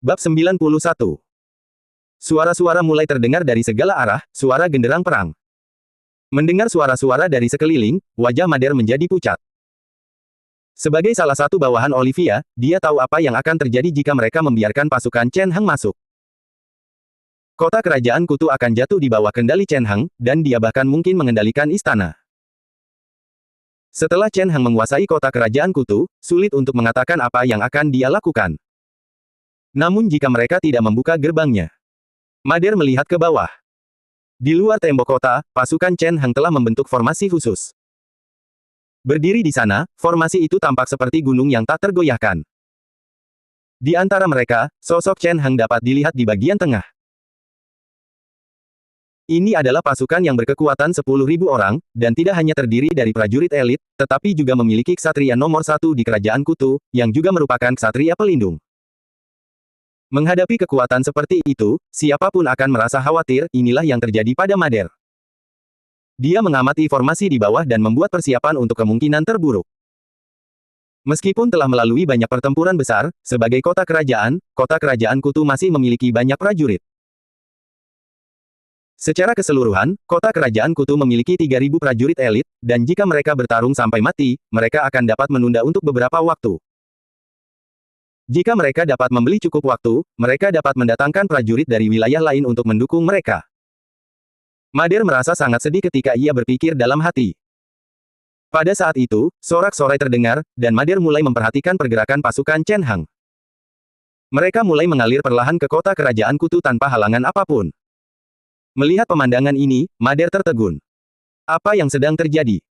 Bab 91. Suara-suara mulai terdengar dari segala arah, suara genderang perang. Mendengar suara-suara dari sekeliling, wajah Mader menjadi pucat. Sebagai salah satu bawahan Olivia, dia tahu apa yang akan terjadi jika mereka membiarkan pasukan Chen Heng masuk. Kota kerajaan Kutu akan jatuh di bawah kendali Chen Heng, dan dia bahkan mungkin mengendalikan istana. Setelah Chen Heng menguasai kota kerajaan Kutu, sulit untuk mengatakan apa yang akan dia lakukan. Namun jika mereka tidak membuka gerbangnya. Mader melihat ke bawah. Di luar tembok kota, pasukan Chen Heng telah membentuk formasi khusus. Berdiri di sana, formasi itu tampak seperti gunung yang tak tergoyahkan. Di antara mereka, sosok Chen Heng dapat dilihat di bagian tengah. Ini adalah pasukan yang berkekuatan 10.000 orang, dan tidak hanya terdiri dari prajurit elit, tetapi juga memiliki ksatria nomor 1 di kerajaan Kutu, yang juga merupakan ksatria pelindung. Menghadapi kekuatan seperti itu, siapapun akan merasa khawatir. Inilah yang terjadi pada Mader. Dia mengamati formasi di bawah dan membuat persiapan untuk kemungkinan terburuk. Meskipun telah melalui banyak pertempuran besar, sebagai kota kerajaan Kutu masih memiliki banyak prajurit. Secara keseluruhan, kota kerajaan Kutu memiliki 3.000 prajurit elit, dan jika mereka bertarung sampai mati, mereka akan dapat menunda untuk beberapa waktu. Jika mereka dapat membeli cukup waktu, mereka dapat mendatangkan prajurit dari wilayah lain untuk mendukung mereka. Mader merasa sangat sedih ketika ia berpikir dalam hati. Pada saat itu, sorak-sorai terdengar, dan Mader mulai memperhatikan pergerakan pasukan Chen Heng. Mereka mulai mengalir perlahan ke kota kerajaan Kutu tanpa halangan apapun. Melihat pemandangan ini, Mader tertegun. Apa yang sedang terjadi?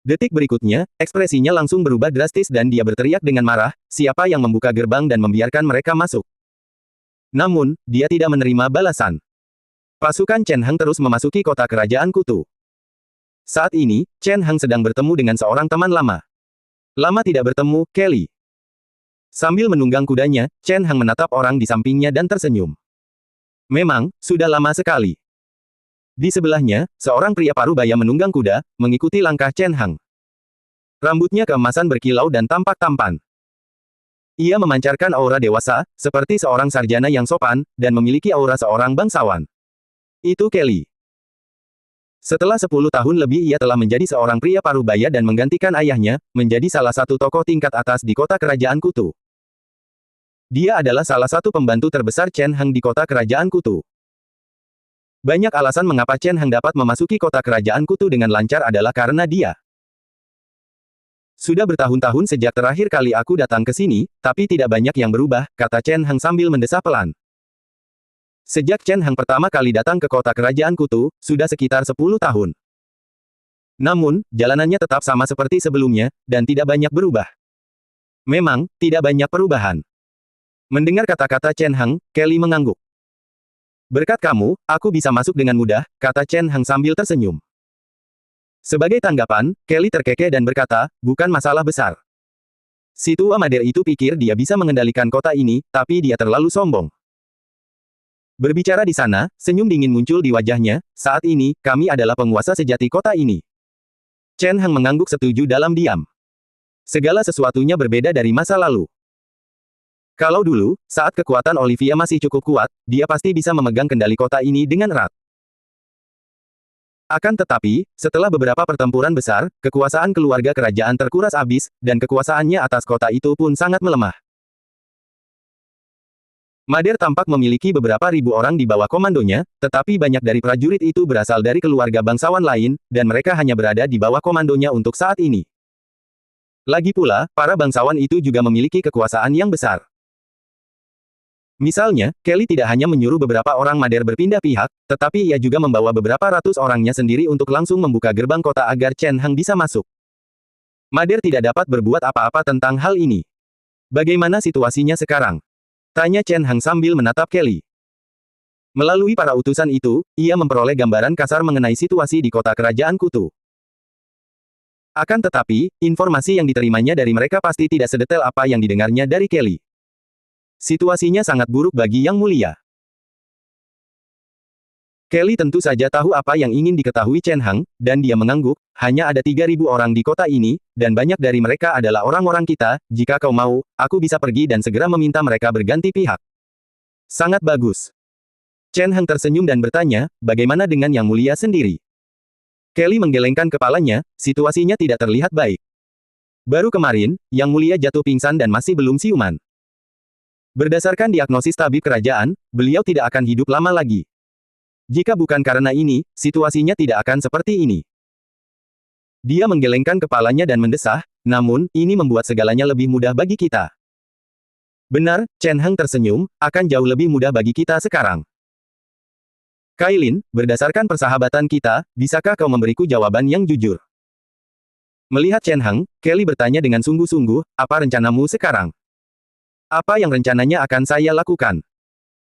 Detik berikutnya, ekspresinya langsung berubah drastis dan dia berteriak dengan marah, siapa yang membuka gerbang dan membiarkan mereka masuk. Namun, dia tidak menerima balasan. Pasukan Chen Heng terus memasuki kota kerajaan Kutu. Saat ini, Chen Heng sedang bertemu dengan seorang teman lama. Lama tidak bertemu, Kelly. Sambil menunggang kudanya, Chen Heng menatap orang di sampingnya dan tersenyum. Memang, sudah lama sekali. Di sebelahnya, seorang pria parubaya menunggang kuda, mengikuti langkah Chen Heng. Rambutnya keemasan berkilau dan tampak tampan. Ia memancarkan aura dewasa, seperti seorang sarjana yang sopan, dan memiliki aura seorang bangsawan. Itu Kelly. Setelah 10 tahun lebih ia telah menjadi seorang pria parubaya dan menggantikan ayahnya, menjadi salah satu tokoh tingkat atas di kota kerajaan Kutu. Dia adalah salah satu pembantu terbesar Chen Heng di kota kerajaan Kutu. Banyak alasan mengapa Chen Heng dapat memasuki kota kerajaan Kutu dengan lancar adalah karena dia. Sudah bertahun-tahun sejak terakhir kali aku datang ke sini, tapi tidak banyak yang berubah, kata Chen Heng sambil mendesah pelan. Sejak Chen Heng pertama kali datang ke kota kerajaan Kutu, sudah sekitar 10 tahun. Namun, jalanannya tetap sama seperti sebelumnya, dan tidak banyak berubah. Memang, tidak banyak perubahan. Mendengar kata-kata Chen Heng, Kelly mengangguk. Berkat kamu, aku bisa masuk dengan mudah, kata Chen Heng sambil tersenyum. Sebagai tanggapan, Kelly terkekeh dan berkata, bukan masalah besar. Si tua Mader itu pikir dia bisa mengendalikan kota ini, tapi dia terlalu sombong. Berbicara di sana, senyum dingin muncul di wajahnya, saat ini, kami adalah penguasa sejati kota ini. Chen Heng mengangguk setuju dalam diam. Segala sesuatunya berbeda dari masa lalu. Kalau dulu, saat kekuatan Olivia masih cukup kuat, dia pasti bisa memegang kendali kota ini dengan erat. Akan tetapi, setelah beberapa pertempuran besar, kekuasaan keluarga kerajaan terkuras habis, dan kekuasaannya atas kota itu pun sangat melemah. Mader tampak memiliki beberapa ribu orang di bawah komandonya, tetapi banyak dari prajurit itu berasal dari keluarga bangsawan lain, dan mereka hanya berada di bawah komandonya untuk saat ini. Lagi pula, para bangsawan itu juga memiliki kekuasaan yang besar. Misalnya, Kelly tidak hanya menyuruh beberapa orang Mader berpindah pihak, tetapi ia juga membawa beberapa ratus orangnya sendiri untuk langsung membuka gerbang kota agar Chen Heng bisa masuk. Mader tidak dapat berbuat apa-apa tentang hal ini. Bagaimana situasinya sekarang? Tanya Chen Heng sambil menatap Kelly. Melalui para utusan itu, ia memperoleh gambaran kasar mengenai situasi di kota kerajaan Kutu. Akan tetapi, informasi yang diterimanya dari mereka pasti tidak sedetail apa yang didengarnya dari Kelly. Situasinya sangat buruk bagi Yang Mulia. Kelly tentu saja tahu apa yang ingin diketahui Chen Hang, dan dia mengangguk, hanya ada 3.000 orang di kota ini, dan banyak dari mereka adalah orang-orang kita, jika kau mau, aku bisa pergi dan segera meminta mereka berganti pihak. Sangat bagus. Chen Hang tersenyum dan bertanya, bagaimana dengan Yang Mulia sendiri? Kelly menggelengkan kepalanya, situasinya tidak terlihat baik. Baru kemarin, Yang Mulia jatuh pingsan dan masih belum siuman. Berdasarkan diagnosis tabib kerajaan, beliau tidak akan hidup lama lagi. Jika bukan karena ini, situasinya tidak akan seperti ini. Dia menggelengkan kepalanya dan mendesah, namun, ini membuat segalanya lebih mudah bagi kita. Benar, Chen Hang tersenyum, akan jauh lebih mudah bagi kita sekarang. Kailin, berdasarkan persahabatan kita, bisakah kau memberiku jawaban yang jujur? Melihat Chen Hang, Kelly bertanya dengan sungguh-sungguh, apa rencanamu sekarang? Apa yang rencananya akan saya lakukan?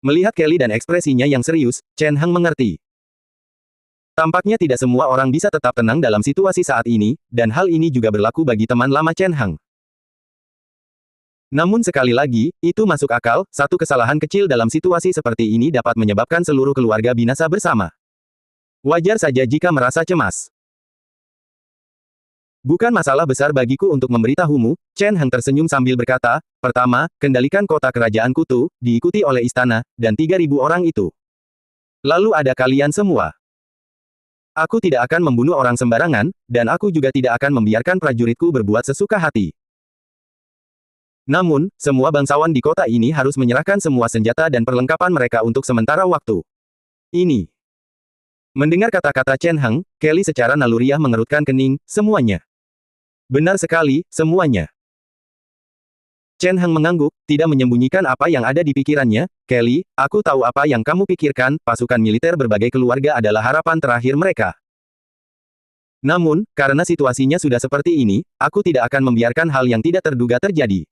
Melihat Kelly dan ekspresinya yang serius, Chen Hang mengerti. Tampaknya tidak semua orang bisa tetap tenang dalam situasi saat ini, dan hal ini juga berlaku bagi teman lama Chen Hang. Namun sekali lagi, itu masuk akal, satu kesalahan kecil dalam situasi seperti ini dapat menyebabkan seluruh keluarga binasa bersama. Wajar saja jika merasa cemas. Bukan masalah besar bagiku untuk memberitahumu, Chen Hang tersenyum sambil berkata, pertama, kendalikan kota kerajaan Kutu, diikuti oleh istana, dan 3.000 orang itu. Lalu ada kalian semua. Aku tidak akan membunuh orang sembarangan, dan aku juga tidak akan membiarkan prajuritku berbuat sesuka hati. Namun, semua bangsawan di kota ini harus menyerahkan semua senjata dan perlengkapan mereka untuk sementara waktu. Ini. Mendengar kata-kata Chen Hang, Kelly secara naluriah mengerutkan kening, semuanya. Benar sekali, semuanya. Chen Hang mengangguk, tidak menyembunyikan apa yang ada di pikirannya. Kelly, aku tahu apa yang kamu pikirkan, pasukan militer berbagai keluarga adalah harapan terakhir mereka. Namun, karena situasinya sudah seperti ini, aku tidak akan membiarkan hal yang tidak terduga terjadi.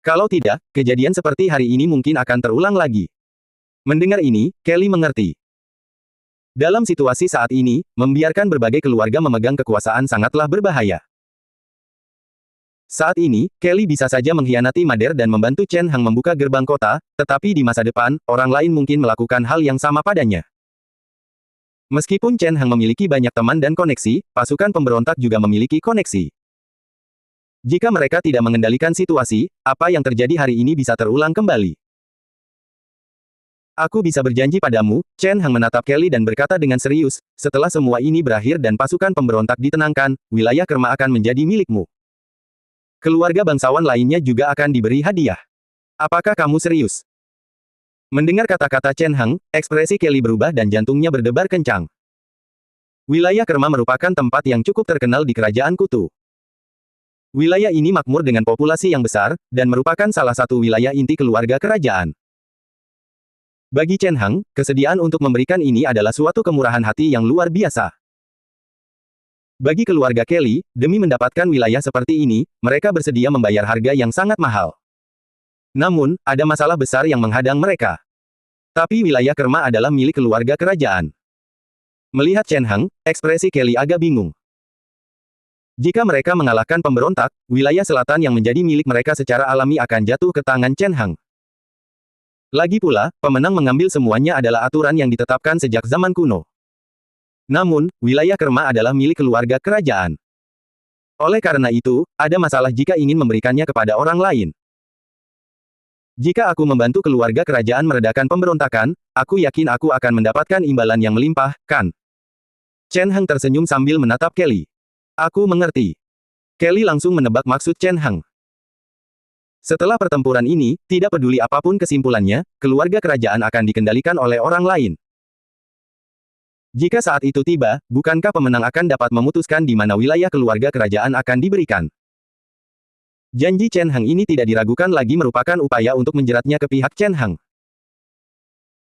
Kalau tidak, kejadian seperti hari ini mungkin akan terulang lagi. Mendengar ini, Kelly mengerti. Dalam situasi saat ini, membiarkan berbagai keluarga memegang kekuasaan sangatlah berbahaya. Saat ini, Kelly bisa saja mengkhianati Mader dan membantu Chen Hang membuka gerbang kota, tetapi di masa depan, orang lain mungkin melakukan hal yang sama padanya. Meskipun Chen Hang memiliki banyak teman dan koneksi, pasukan pemberontak juga memiliki koneksi. Jika mereka tidak mengendalikan situasi, apa yang terjadi hari ini bisa terulang kembali. Aku bisa berjanji padamu, Chen Hang menatap Kelly dan berkata dengan serius, setelah semua ini berakhir dan pasukan pemberontak ditenangkan, wilayah Kerma akan menjadi milikmu. Keluarga bangsawan lainnya juga akan diberi hadiah. Apakah kamu serius? Mendengar kata-kata Chen Hang, ekspresi Kelly berubah dan jantungnya berdebar kencang. Wilayah Kerma merupakan tempat yang cukup terkenal di kerajaan Kutu. Wilayah ini makmur dengan populasi yang besar, dan merupakan salah satu wilayah inti keluarga kerajaan. Bagi Chen Hang, kesediaan untuk memberikan ini adalah suatu kemurahan hati yang luar biasa. Bagi keluarga Kelly, demi mendapatkan wilayah seperti ini, mereka bersedia membayar harga yang sangat mahal. Namun, ada masalah besar yang menghadang mereka. Tapi wilayah Kerma adalah milik keluarga kerajaan. Melihat Chen Hang, ekspresi Kelly agak bingung. Jika mereka mengalahkan pemberontak, wilayah selatan yang menjadi milik mereka secara alami akan jatuh ke tangan Chen Hang. Lagi pula, pemenang mengambil semuanya adalah aturan yang ditetapkan sejak zaman kuno. Namun, wilayah Kerma adalah milik keluarga kerajaan. Oleh karena itu, ada masalah jika ingin memberikannya kepada orang lain. Jika aku membantu keluarga kerajaan meredakan pemberontakan, aku yakin aku akan mendapatkan imbalan yang melimpah, kan? Chen Hang tersenyum sambil menatap Kelly. Aku mengerti. Kelly langsung menebak maksud Chen Hang. Setelah pertempuran ini, tidak peduli apapun kesimpulannya, keluarga kerajaan akan dikendalikan oleh orang lain. Jika saat itu tiba, bukankah pemenang akan dapat memutuskan di mana wilayah keluarga kerajaan akan diberikan? Janji Chen Hang ini tidak diragukan lagi merupakan upaya untuk menjeratnya ke pihak Chen Hang.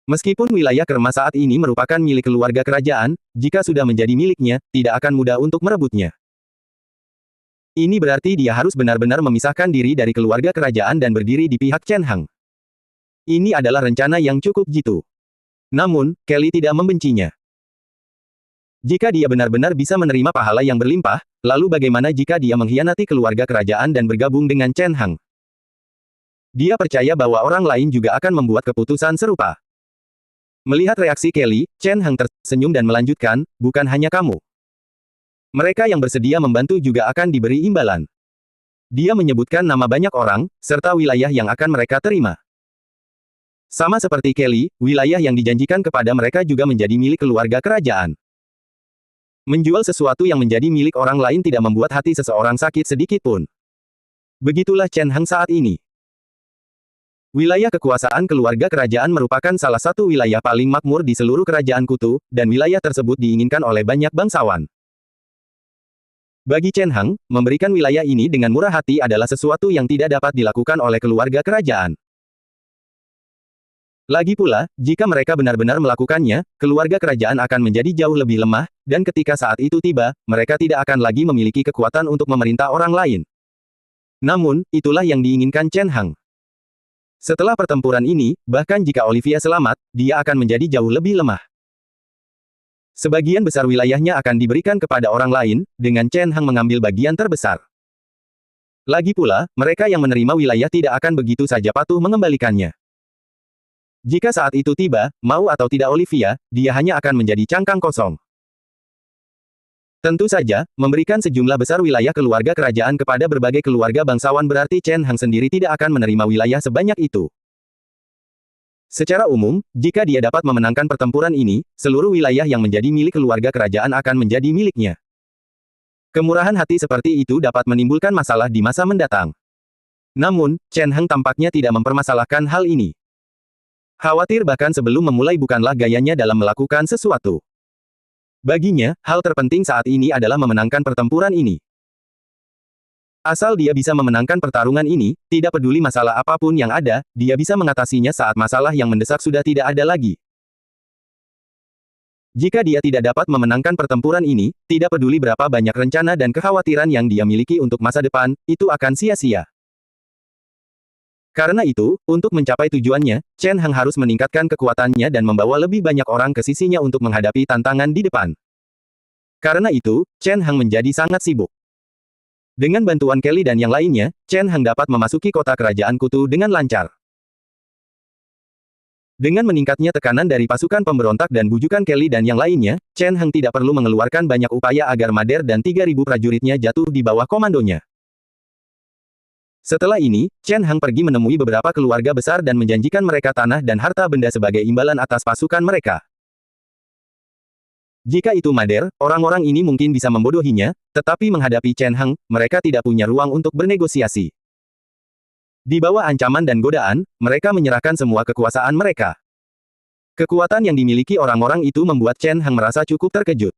Meskipun wilayah Kerma saat ini merupakan milik keluarga kerajaan, jika sudah menjadi miliknya, tidak akan mudah untuk merebutnya. Ini berarti dia harus benar-benar memisahkan diri dari keluarga kerajaan dan berdiri di pihak Chen Hang. Ini adalah rencana yang cukup jitu. Namun, Kelly tidak membencinya. Jika dia benar-benar bisa menerima pahala yang berlimpah, lalu bagaimana jika dia mengkhianati keluarga kerajaan dan bergabung dengan Chen Hang? Dia percaya bahwa orang lain juga akan membuat keputusan serupa. Melihat reaksi Kelly, Chen Heng tersenyum dan melanjutkan, bukan hanya kamu. Mereka yang bersedia membantu juga akan diberi imbalan. Dia menyebutkan nama banyak orang, serta wilayah yang akan mereka terima. Sama seperti Kelly, wilayah yang dijanjikan kepada mereka juga menjadi milik keluarga kerajaan. Menjual sesuatu yang menjadi milik orang lain tidak membuat hati seseorang sakit sedikit pun. Begitulah Chen Heng saat ini. Wilayah kekuasaan keluarga kerajaan merupakan salah satu wilayah paling makmur di seluruh kerajaan Kutu, dan wilayah tersebut diinginkan oleh banyak bangsawan. Bagi Chen Heng, memberikan wilayah ini dengan murah hati adalah sesuatu yang tidak dapat dilakukan oleh keluarga kerajaan. Lagi pula, jika mereka benar-benar melakukannya, keluarga kerajaan akan menjadi jauh lebih lemah, dan ketika saat itu tiba, mereka tidak akan lagi memiliki kekuatan untuk memerintah orang lain. Namun, itulah yang diinginkan Chen Heng. Setelah pertempuran ini, bahkan jika Olivia selamat, dia akan menjadi jauh lebih lemah. Sebagian besar wilayahnya akan diberikan kepada orang lain, dengan Chen Heng mengambil bagian terbesar. Lagi pula, mereka yang menerima wilayah tidak akan begitu saja patuh mengembalikannya. Jika saat itu tiba, mau atau tidak Olivia, dia hanya akan menjadi cangkang kosong. Tentu saja, memberikan sejumlah besar wilayah keluarga kerajaan kepada berbagai keluarga bangsawan berarti Chen Heng sendiri tidak akan menerima wilayah sebanyak itu. Secara umum, jika dia dapat memenangkan pertempuran ini, seluruh wilayah yang menjadi milik keluarga kerajaan akan menjadi miliknya. Kemurahan hati seperti itu dapat menimbulkan masalah di masa mendatang. Namun, Chen Heng tampaknya tidak mempermasalahkan hal ini. Khawatir bahkan sebelum memulai bukanlah gayanya dalam melakukan sesuatu. Baginya, hal terpenting saat ini adalah memenangkan pertempuran ini. Asal dia bisa memenangkan pertarungan ini, tidak peduli masalah apapun yang ada, dia bisa mengatasinya saat masalah yang mendesak sudah tidak ada lagi. Jika dia tidak dapat memenangkan pertempuran ini, tidak peduli berapa banyak rencana dan kekhawatiran yang dia miliki untuk masa depan, itu akan sia-sia. Karena itu, untuk mencapai tujuannya, Chen Heng harus meningkatkan kekuatannya dan membawa lebih banyak orang ke sisinya untuk menghadapi tantangan di depan. Karena itu, Chen Heng menjadi sangat sibuk. Dengan bantuan Kelly dan yang lainnya, Chen Heng dapat memasuki kota kerajaan Kutu dengan lancar. Dengan meningkatnya tekanan dari pasukan pemberontak dan bujukan Kelly dan yang lainnya, Chen Heng tidak perlu mengeluarkan banyak upaya agar Mader dan 3.000 prajuritnya jatuh di bawah komandonya. Setelah ini, Chen Heng pergi menemui beberapa keluarga besar dan menjanjikan mereka tanah dan harta benda sebagai imbalan atas pasukan mereka. Jika itu Mader, orang-orang ini mungkin bisa membodohinya, tetapi menghadapi Chen Heng, mereka tidak punya ruang untuk bernegosiasi. Di bawah ancaman dan godaan, mereka menyerahkan semua kekuasaan mereka. Kekuatan yang dimiliki orang-orang itu membuat Chen Heng merasa cukup terkejut.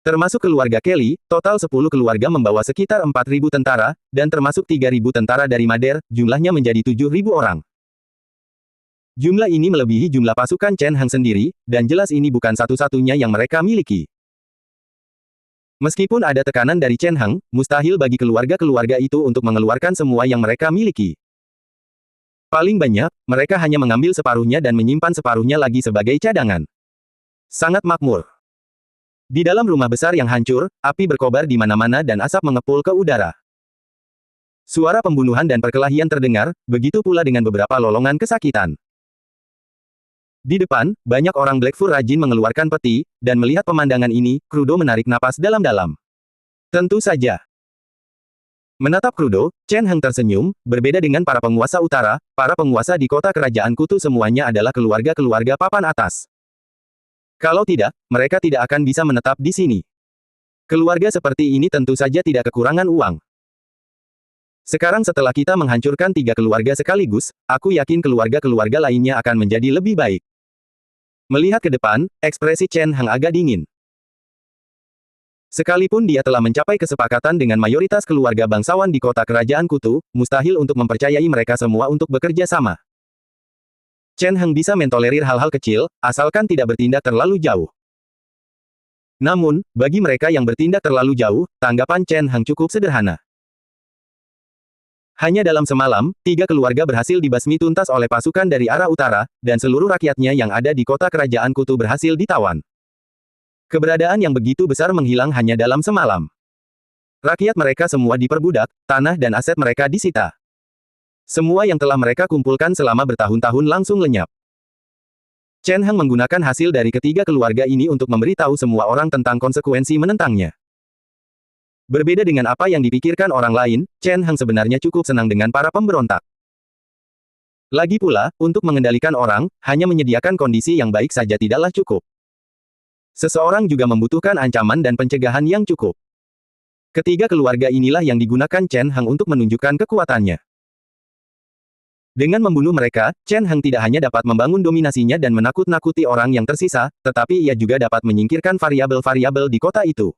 Termasuk keluarga Kelly, total 10 keluarga membawa sekitar 4.000 tentara, dan termasuk 3.000 tentara dari Mader, jumlahnya menjadi 7.000 orang. Jumlah ini melebihi jumlah pasukan Chen Heng sendiri, dan jelas ini bukan satu-satunya yang mereka miliki. Meskipun ada tekanan dari Chen Heng, mustahil bagi keluarga-keluarga itu untuk mengeluarkan semua yang mereka miliki. Paling banyak, mereka hanya mengambil separuhnya dan menyimpan separuhnya lagi sebagai cadangan. Sangat makmur. Di dalam rumah besar yang hancur, api berkobar di mana-mana dan asap mengepul ke udara. Suara pembunuhan dan perkelahian terdengar, begitu pula dengan beberapa lolongan kesakitan. Di depan, banyak orang Blackfur rajin mengeluarkan peti, dan melihat pemandangan ini, Krudo menarik napas dalam-dalam. Tentu saja. Menatap Krudo, Chen Heng tersenyum, berbeda dengan para penguasa utara, para penguasa di kota kerajaan Kutu semuanya adalah keluarga-keluarga papan atas. Kalau tidak, mereka tidak akan bisa menetap di sini. Keluarga seperti ini tentu saja tidak kekurangan uang. Sekarang setelah kita menghancurkan 3 keluarga sekaligus, aku yakin keluarga-keluarga lainnya akan menjadi lebih baik. Melihat ke depan, ekspresi Chen Heng agak dingin. Sekalipun dia telah mencapai kesepakatan dengan mayoritas keluarga bangsawan di kota kerajaan Kutu, mustahil untuk mempercayai mereka semua untuk bekerja sama. Chen Heng bisa mentolerir hal-hal kecil, asalkan tidak bertindak terlalu jauh. Namun, bagi mereka yang bertindak terlalu jauh, tanggapan Chen Heng cukup sederhana. Hanya dalam semalam, 3 keluarga berhasil dibasmi tuntas oleh pasukan dari arah utara, dan seluruh rakyatnya yang ada di kota kerajaan Kutu berhasil ditawan. Keberadaan yang begitu besar menghilang hanya dalam semalam. Rakyat mereka semua diperbudak, tanah dan aset mereka disita. Semua yang telah mereka kumpulkan selama bertahun-tahun langsung lenyap. Chen Heng menggunakan hasil dari ketiga keluarga ini untuk memberitahu semua orang tentang konsekuensi menentangnya. Berbeda dengan apa yang dipikirkan orang lain, Chen Heng sebenarnya cukup senang dengan para pemberontak. Lagi pula, untuk mengendalikan orang, hanya menyediakan kondisi yang baik saja tidaklah cukup. Seseorang juga membutuhkan ancaman dan pencegahan yang cukup. Ketiga keluarga inilah yang digunakan Chen Heng untuk menunjukkan kekuatannya. Dengan membunuh mereka, Chen Heng tidak hanya dapat membangun dominasinya dan menakut-nakuti orang yang tersisa, tetapi ia juga dapat menyingkirkan variabel-variabel di kota itu.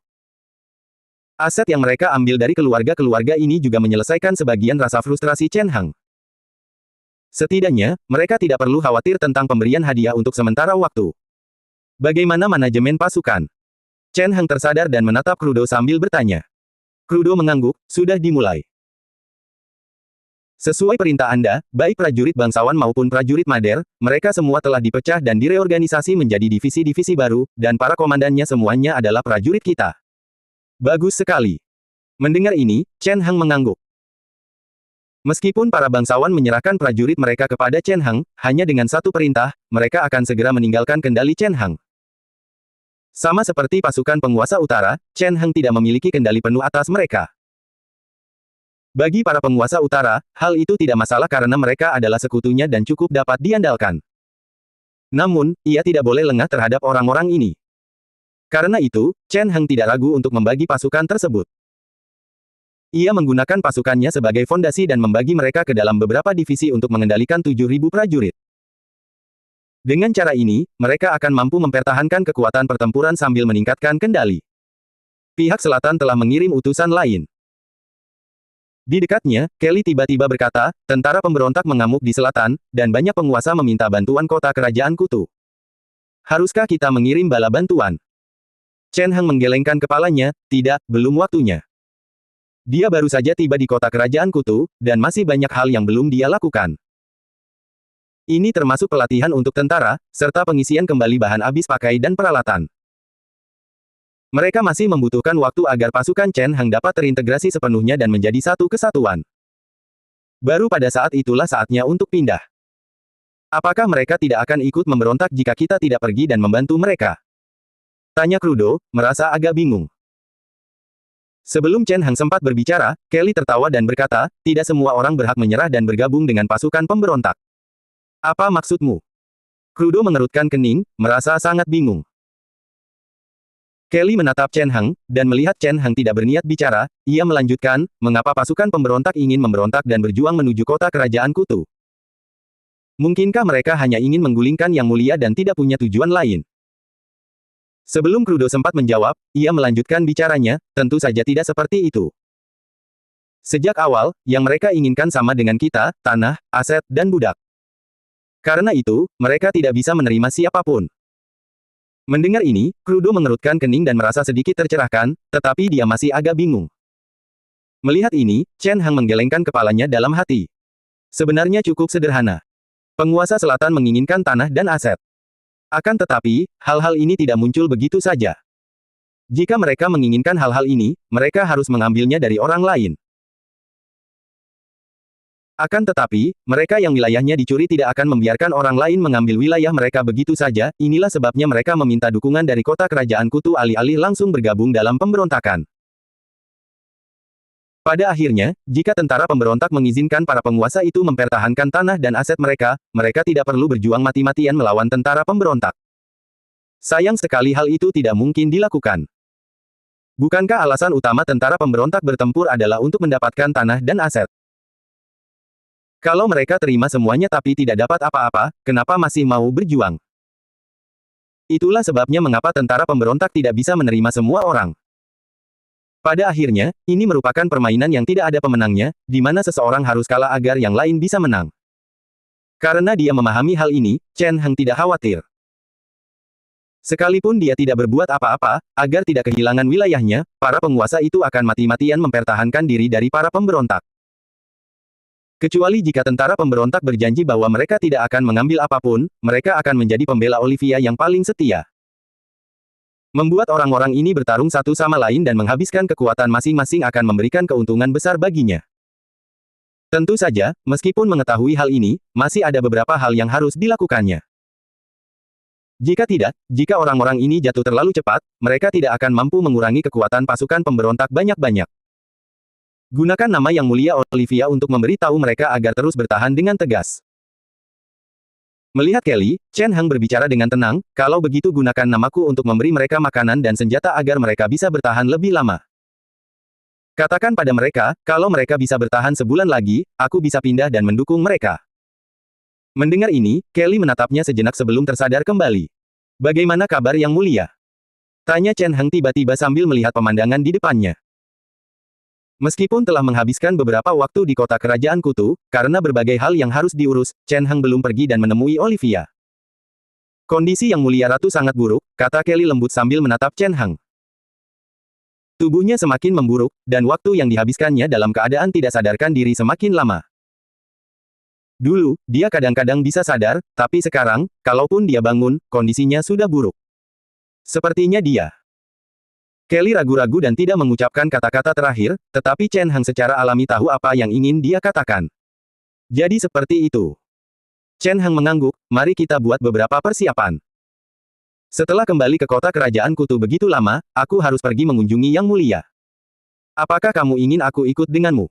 Aset yang mereka ambil dari keluarga-keluarga ini juga menyelesaikan sebagian rasa frustrasi Chen Heng. Setidaknya, mereka tidak perlu khawatir tentang pemberian hadiah untuk sementara waktu. Bagaimana manajemen pasukan? Chen Heng tersadar dan menatap Crudo sambil bertanya. Crudo mengangguk, sudah dimulai. Sesuai perintah Anda, baik prajurit bangsawan maupun prajurit Mader, mereka semua telah dipecah dan direorganisasi menjadi divisi-divisi baru, dan para komandannya semuanya adalah prajurit kita. Bagus sekali. Mendengar ini, Chen Heng mengangguk. Meskipun para bangsawan menyerahkan prajurit mereka kepada Chen Heng, hanya dengan satu perintah, mereka akan segera meninggalkan kendali Chen Heng. Sama seperti pasukan penguasa utara, Chen Heng tidak memiliki kendali penuh atas mereka. Bagi para penguasa utara, hal itu tidak masalah karena mereka adalah sekutunya dan cukup dapat diandalkan. Namun, ia tidak boleh lengah terhadap orang-orang ini. Karena itu, Chen Heng tidak ragu untuk membagi pasukan tersebut. Ia menggunakan pasukannya sebagai fondasi dan membagi mereka ke dalam beberapa divisi untuk mengendalikan 7.000 prajurit. Dengan cara ini, mereka akan mampu mempertahankan kekuatan pertempuran sambil meningkatkan kendali. Pihak selatan telah mengirim utusan lain. Di dekatnya, Kelly tiba-tiba berkata, tentara pemberontak mengamuk di selatan, dan banyak penguasa meminta bantuan kota kerajaan Kutu. Haruskah kita mengirim bala bantuan? Chen Heng menggelengkan kepalanya, tidak, belum waktunya. Dia baru saja tiba di kota kerajaan Kutu, dan masih banyak hal yang belum dia lakukan. Ini termasuk pelatihan untuk tentara, serta pengisian kembali bahan habis pakai dan peralatan. Mereka masih membutuhkan waktu agar pasukan Chen Heng dapat terintegrasi sepenuhnya dan menjadi satu kesatuan. Baru pada saat itulah saatnya untuk pindah. Apakah mereka tidak akan ikut memberontak jika kita tidak pergi dan membantu mereka? Tanya Crudo, merasa agak bingung. Sebelum Chen Heng sempat berbicara, Kelly tertawa dan berkata, tidak semua orang berhak menyerah dan bergabung dengan pasukan pemberontak. Apa maksudmu? Crudo mengerutkan kening, merasa sangat bingung. Kelly menatap Chen Heng, dan melihat Chen Heng tidak berniat bicara, ia melanjutkan, mengapa pasukan pemberontak ingin memberontak dan berjuang menuju kota kerajaan Kutu? Mungkinkah mereka hanya ingin menggulingkan yang mulia dan tidak punya tujuan lain? Sebelum Crudo sempat menjawab, ia melanjutkan bicaranya, tentu saja tidak seperti itu. Sejak awal, yang mereka inginkan sama dengan kita, tanah, aset, dan budak. Karena itu, mereka tidak bisa menerima siapapun. Mendengar ini, Crudo mengerutkan kening dan merasa sedikit tercerahkan, tetapi dia masih agak bingung. Melihat ini, Chen Heng menggelengkan kepalanya dalam hati. Sebenarnya cukup sederhana. Penguasa selatan menginginkan tanah dan aset. Akan tetapi, hal-hal ini tidak muncul begitu saja. Jika mereka menginginkan hal-hal ini, mereka harus mengambilnya dari orang lain. Akan tetapi, mereka yang wilayahnya dicuri tidak akan membiarkan orang lain mengambil wilayah mereka begitu saja, inilah sebabnya mereka meminta dukungan dari kota kerajaan Kutu alih-alih langsung bergabung dalam pemberontakan. Pada akhirnya, jika tentara pemberontak mengizinkan para penguasa itu mempertahankan tanah dan aset mereka, mereka tidak perlu berjuang mati-matian melawan tentara pemberontak. Sayang sekali hal itu tidak mungkin dilakukan. Bukankah alasan utama tentara pemberontak bertempur adalah untuk mendapatkan tanah dan aset? Kalau mereka terima semuanya tapi tidak dapat apa-apa, kenapa masih mau berjuang? Itulah sebabnya mengapa tentara pemberontak tidak bisa menerima semua orang. Pada akhirnya, ini merupakan permainan yang tidak ada pemenangnya, di mana seseorang harus kalah agar yang lain bisa menang. Karena dia memahami hal ini, Chen Heng tidak khawatir. Sekalipun dia tidak berbuat apa-apa, agar tidak kehilangan wilayahnya, para penguasa itu akan mati-matian mempertahankan diri dari para pemberontak. Kecuali jika tentara pemberontak berjanji bahwa mereka tidak akan mengambil apapun, mereka akan menjadi pembela Olivia yang paling setia. Membuat orang-orang ini bertarung satu sama lain dan menghabiskan kekuatan masing-masing akan memberikan keuntungan besar baginya. Tentu saja, meskipun mengetahui hal ini, masih ada beberapa hal yang harus dilakukannya. Jika orang-orang ini jatuh terlalu cepat, mereka tidak akan mampu mengurangi kekuatan pasukan pemberontak banyak-banyak. Gunakan nama Yang Mulia Olivia untuk memberi tahu mereka agar terus bertahan dengan tegas. Melihat Kelly, Chen Heng berbicara dengan tenang, kalau begitu gunakan namaku untuk memberi mereka makanan dan senjata agar mereka bisa bertahan lebih lama. Katakan pada mereka, kalau mereka bisa bertahan sebulan lagi, aku bisa pindah dan mendukung mereka. Mendengar ini, Kelly menatapnya sejenak sebelum tersadar kembali. Bagaimana kabar Yang Mulia? Tanya Chen Heng tiba-tiba sambil melihat pemandangan di depannya. Meskipun telah menghabiskan beberapa waktu di kota kerajaan kutu, karena berbagai hal yang harus diurus, Chen Heng belum pergi dan menemui Olivia. Kondisi Yang Mulia Ratu sangat buruk, kata Kelly lembut sambil menatap Chen Heng. Tubuhnya semakin memburuk, dan waktu yang dihabiskannya dalam keadaan tidak sadarkan diri semakin lama. Dulu, dia kadang-kadang bisa sadar, tapi sekarang, kalaupun dia bangun, kondisinya sudah buruk. Sepertinya dia. Kelly ragu-ragu dan tidak mengucapkan kata-kata terakhir, tetapi Chen Heng secara alami tahu apa yang ingin dia katakan. Jadi seperti itu. Chen Heng mengangguk, mari kita buat beberapa persiapan. Setelah kembali ke kota kerajaan kutu begitu lama, aku harus pergi mengunjungi Yang Mulia. Apakah kamu ingin aku ikut denganmu?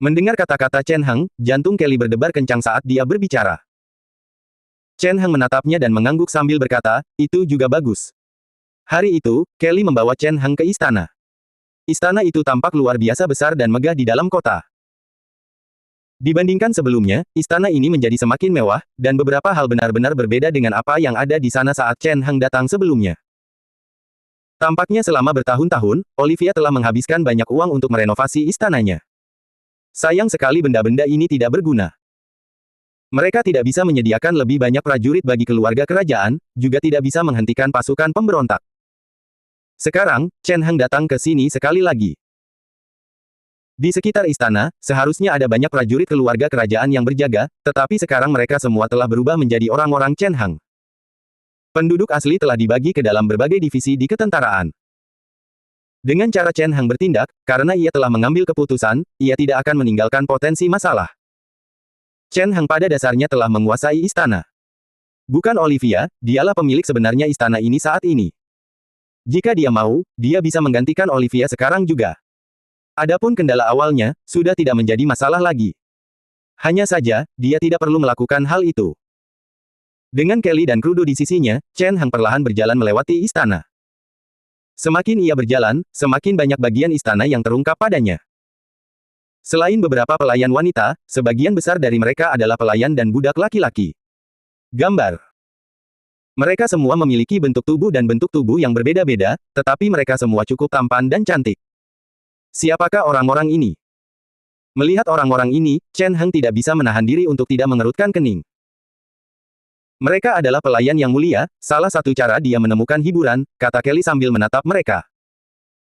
Mendengar kata-kata Chen Heng, jantung Kelly berdebar kencang saat dia berbicara. Chen Heng menatapnya dan mengangguk sambil berkata, itu juga bagus. Hari itu, Kelly membawa Chen Heng ke istana. Istana itu tampak luar biasa besar dan megah di dalam kota. Dibandingkan sebelumnya, istana ini menjadi semakin mewah, dan beberapa hal benar-benar berbeda dengan apa yang ada di sana saat Chen Heng datang sebelumnya. Tampaknya selama bertahun-tahun, Olivia telah menghabiskan banyak uang untuk merenovasi istananya. Sayang sekali benda-benda ini tidak berguna. Mereka tidak bisa menyediakan lebih banyak prajurit bagi keluarga kerajaan, juga tidak bisa menghentikan pasukan pemberontak. Sekarang, Chen Heng datang ke sini sekali lagi. Di sekitar istana, seharusnya ada banyak prajurit keluarga kerajaan yang berjaga, tetapi sekarang mereka semua telah berubah menjadi orang-orang Chen Heng. Penduduk asli telah dibagi ke dalam berbagai divisi di ketentaraan. Dengan cara Chen Heng bertindak, karena ia telah mengambil keputusan, ia tidak akan meninggalkan potensi masalah. Chen Heng pada dasarnya telah menguasai istana. Bukan Olivia, dialah pemilik sebenarnya istana ini saat ini. Jika dia mau, dia bisa menggantikan Olivia sekarang juga. Adapun kendala awalnya, sudah tidak menjadi masalah lagi. Hanya saja, dia tidak perlu melakukan hal itu. Dengan Kelly dan Krudo di sisinya, Chen Heng perlahan berjalan melewati istana. Semakin ia berjalan, semakin banyak bagian istana yang terungkap padanya. Selain beberapa pelayan wanita, sebagian besar dari mereka adalah pelayan dan budak laki-laki. Gambar. Mereka semua memiliki bentuk tubuh dan bentuk tubuh yang berbeda-beda, tetapi mereka semua cukup tampan dan cantik. Siapakah orang-orang ini? Melihat orang-orang ini, Chen Heng tidak bisa menahan diri untuk tidak mengerutkan kening. Mereka adalah pelayan yang mulia, salah satu cara dia menemukan hiburan, kata Kelly sambil menatap mereka.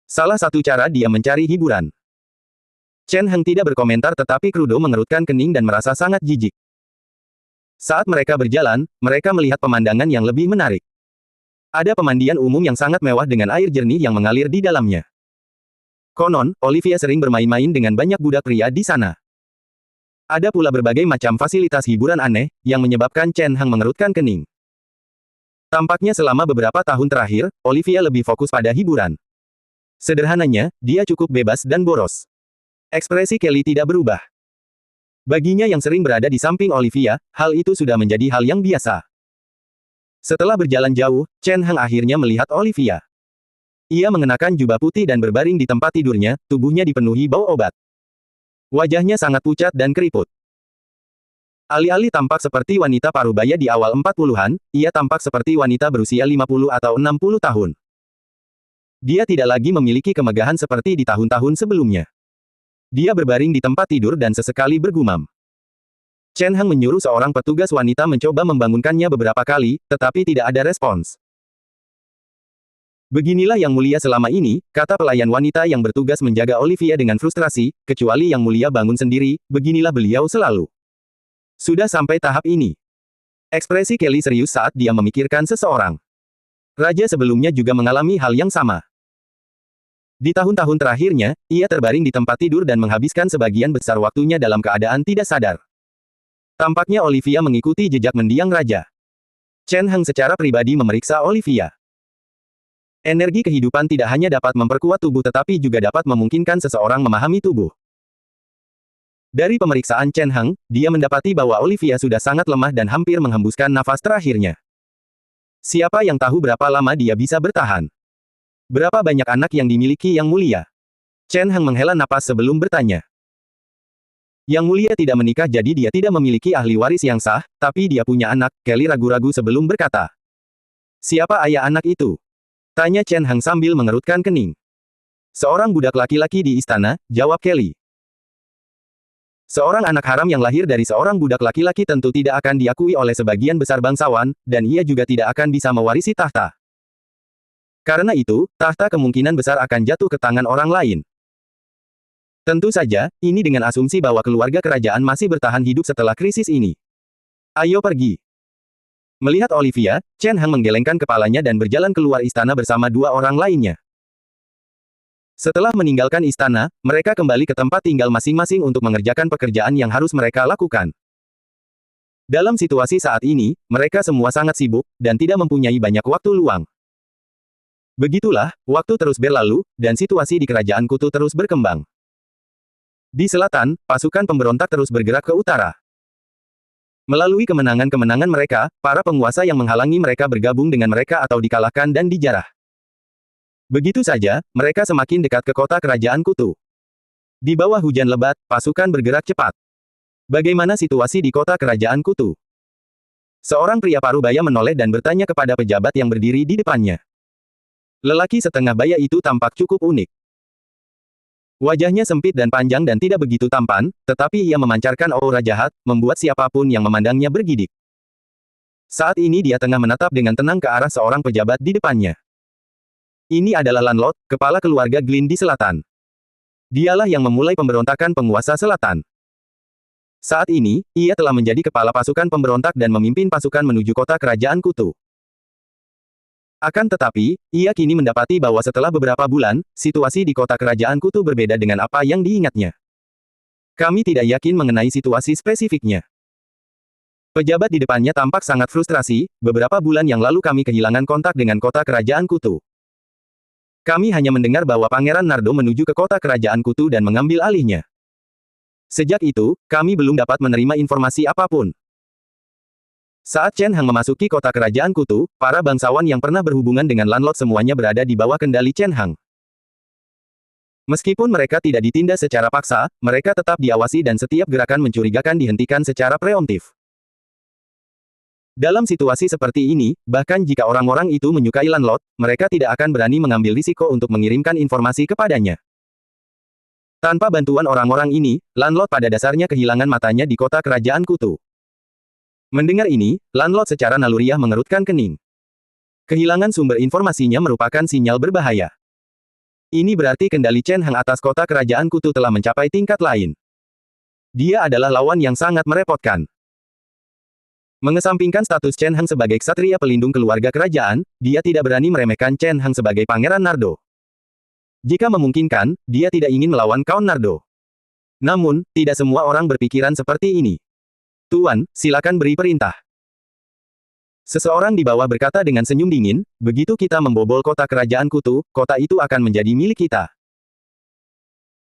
Salah satu cara dia mencari hiburan. Chen Heng tidak berkomentar tetapi Krudo mengerutkan kening dan merasa sangat jijik. Saat mereka berjalan, mereka melihat pemandangan yang lebih menarik. Ada pemandian umum yang sangat mewah dengan air jernih yang mengalir di dalamnya. Konon, Olivia sering bermain-main dengan banyak budak pria di sana. Ada pula berbagai macam fasilitas hiburan aneh, yang menyebabkan Chen Heng mengerutkan kening. Tampaknya selama beberapa tahun terakhir, Olivia lebih fokus pada hiburan. Sederhananya, dia cukup bebas dan boros. Ekspresi Kelly tidak berubah. Baginya yang sering berada di samping Olivia, hal itu sudah menjadi hal yang biasa. Setelah berjalan jauh, Chen Heng akhirnya melihat Olivia. Ia mengenakan jubah putih dan berbaring di tempat tidurnya, tubuhnya dipenuhi bau obat. Wajahnya sangat pucat dan keriput. Alih-alih tampak seperti wanita parubaya di awal 40-an, ia tampak seperti wanita berusia 50 atau 60 tahun. Dia tidak lagi memiliki kemegahan seperti di tahun-tahun sebelumnya. Dia berbaring di tempat tidur dan sesekali bergumam. Chen Heng menyuruh seorang petugas wanita mencoba membangunkannya beberapa kali, tetapi tidak ada respons. Beginilah Yang Mulia selama ini, kata pelayan wanita yang bertugas menjaga Olivia dengan frustrasi, kecuali Yang Mulia bangun sendiri, beginilah beliau selalu. Sudah sampai tahap ini. Ekspresi Kelly serius saat dia memikirkan seseorang. Raja sebelumnya juga mengalami hal yang sama. Di tahun-tahun terakhirnya, ia terbaring di tempat tidur dan menghabiskan sebagian besar waktunya dalam keadaan tidak sadar. Tampaknya Olivia mengikuti jejak mendiang raja. Chen Heng secara pribadi memeriksa Olivia. Energi kehidupan tidak hanya dapat memperkuat tubuh tetapi juga dapat memungkinkan seseorang memahami tubuh. Dari pemeriksaan Chen Heng, dia mendapati bahwa Olivia sudah sangat lemah dan hampir menghembuskan nafas terakhirnya. Siapa yang tahu berapa lama dia bisa bertahan? Berapa banyak anak yang dimiliki Yang Mulia? Chen Heng menghela napas sebelum bertanya. Yang Mulia tidak menikah jadi dia tidak memiliki ahli waris yang sah, tapi dia punya anak. Kelly ragu-ragu sebelum berkata. Siapa ayah anak itu? Tanya Chen Heng sambil mengerutkan kening. Seorang budak laki-laki di istana, jawab Kelly. Seorang anak haram yang lahir dari seorang budak laki-laki tentu tidak akan diakui oleh sebagian besar bangsawan, dan ia juga tidak akan bisa mewarisi tahta. Karena itu, tahta kemungkinan besar akan jatuh ke tangan orang lain. Tentu saja, ini dengan asumsi bahwa keluarga kerajaan masih bertahan hidup setelah krisis ini. Ayo pergi. Melihat Olivia, Chen Heng menggelengkan kepalanya dan berjalan keluar istana bersama dua orang lainnya. Setelah meninggalkan istana, mereka kembali ke tempat tinggal masing-masing untuk mengerjakan pekerjaan yang harus mereka lakukan. Dalam situasi saat ini, mereka semua sangat sibuk, dan tidak mempunyai banyak waktu luang. Begitulah, waktu terus berlalu, dan situasi di kerajaan Kutu terus berkembang. Di selatan, pasukan pemberontak terus bergerak ke utara. Melalui kemenangan-kemenangan mereka, para penguasa yang menghalangi mereka bergabung dengan mereka atau dikalahkan dan dijarah. Begitu saja, mereka semakin dekat ke kota kerajaan Kutu. Di bawah hujan lebat, pasukan bergerak cepat. Bagaimana situasi di kota kerajaan Kutu? Seorang pria parubaya menoleh dan bertanya kepada pejabat yang berdiri di depannya. Lelaki setengah baya itu tampak cukup unik. Wajahnya sempit dan panjang dan tidak begitu tampan, tetapi ia memancarkan aura jahat, membuat siapapun yang memandangnya bergidik. Saat ini dia tengah menatap dengan tenang ke arah seorang pejabat di depannya. Ini adalah Lanlot, kepala keluarga Glynn di selatan. Dialah yang memulai pemberontakan penguasa selatan. Saat ini, ia telah menjadi kepala pasukan pemberontak dan memimpin pasukan menuju kota kerajaan Kutu. Akan tetapi, ia kini mendapati bahwa setelah beberapa bulan, situasi di kota kerajaan Kutu berbeda dengan apa yang diingatnya. Kami tidak yakin mengenai situasi spesifiknya. Pejabat di depannya tampak sangat frustrasi, beberapa bulan yang lalu kami kehilangan kontak dengan kota kerajaan Kutu. Kami hanya mendengar bahwa Pangeran Nardo menuju ke kota kerajaan Kutu dan mengambil alihnya. Sejak itu, kami belum dapat menerima informasi apapun. Saat Chen Heng memasuki kota kerajaan Kutu, para bangsawan yang pernah berhubungan dengan Lanlot semuanya berada di bawah kendali Chen Heng. Meskipun mereka tidak ditindas secara paksa, mereka tetap diawasi dan setiap gerakan mencurigakan dihentikan secara preemptif. Dalam situasi seperti ini, bahkan jika orang-orang itu menyukai Lanlot, mereka tidak akan berani mengambil risiko untuk mengirimkan informasi kepadanya. Tanpa bantuan orang-orang ini, Lanlot pada dasarnya kehilangan matanya di kota kerajaan Kutu. Mendengar ini, Lanlot secara naluriah mengerutkan kening. Kehilangan sumber informasinya merupakan sinyal berbahaya. Ini berarti kendali Chen Heng atas kota kerajaan Kutu telah mencapai tingkat lain. Dia adalah lawan yang sangat merepotkan. Mengesampingkan status Chen Heng sebagai ksatria pelindung keluarga kerajaan, dia tidak berani meremehkan Chen Heng sebagai Pangeran Nardo. Jika memungkinkan, dia tidak ingin melawan Count Nardo. Namun, tidak semua orang berpikiran seperti ini. Tuan, silakan beri perintah. Seseorang di bawah berkata dengan senyum dingin, begitu kita membobol kota kerajaan Kutu, kota itu akan menjadi milik kita.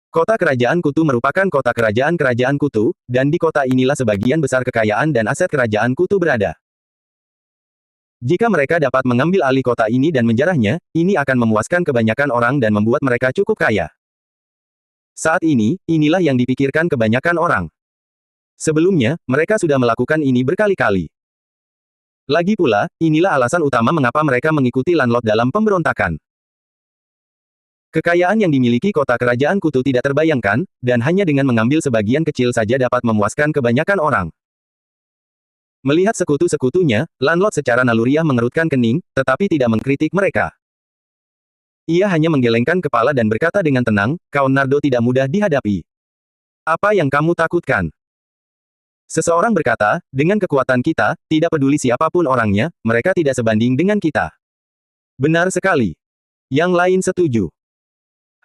Kota kerajaan Kutu merupakan kota kerajaan Kutu, dan di kota inilah sebagian besar kekayaan dan aset kerajaan Kutu berada. Jika mereka dapat mengambil alih kota ini dan menjarahnya, ini akan memuaskan kebanyakan orang dan membuat mereka cukup kaya. Saat ini, inilah yang dipikirkan kebanyakan orang. Sebelumnya, mereka sudah melakukan ini berkali-kali. Lagi pula, inilah alasan utama mengapa mereka mengikuti Lanlot dalam pemberontakan. Kekayaan yang dimiliki kota kerajaan Kutu tidak terbayangkan, dan hanya dengan mengambil sebagian kecil saja dapat memuaskan kebanyakan orang. Melihat sekutu-sekutunya, Lanlot secara naluriah mengerutkan kening, tetapi tidak mengkritik mereka. Ia hanya menggelengkan kepala dan berkata dengan tenang, Count Nardo tidak mudah dihadapi. Apa yang kamu takutkan? Seseorang berkata, dengan kekuatan kita, tidak peduli siapapun orangnya, mereka tidak sebanding dengan kita. Benar sekali. Yang lain setuju.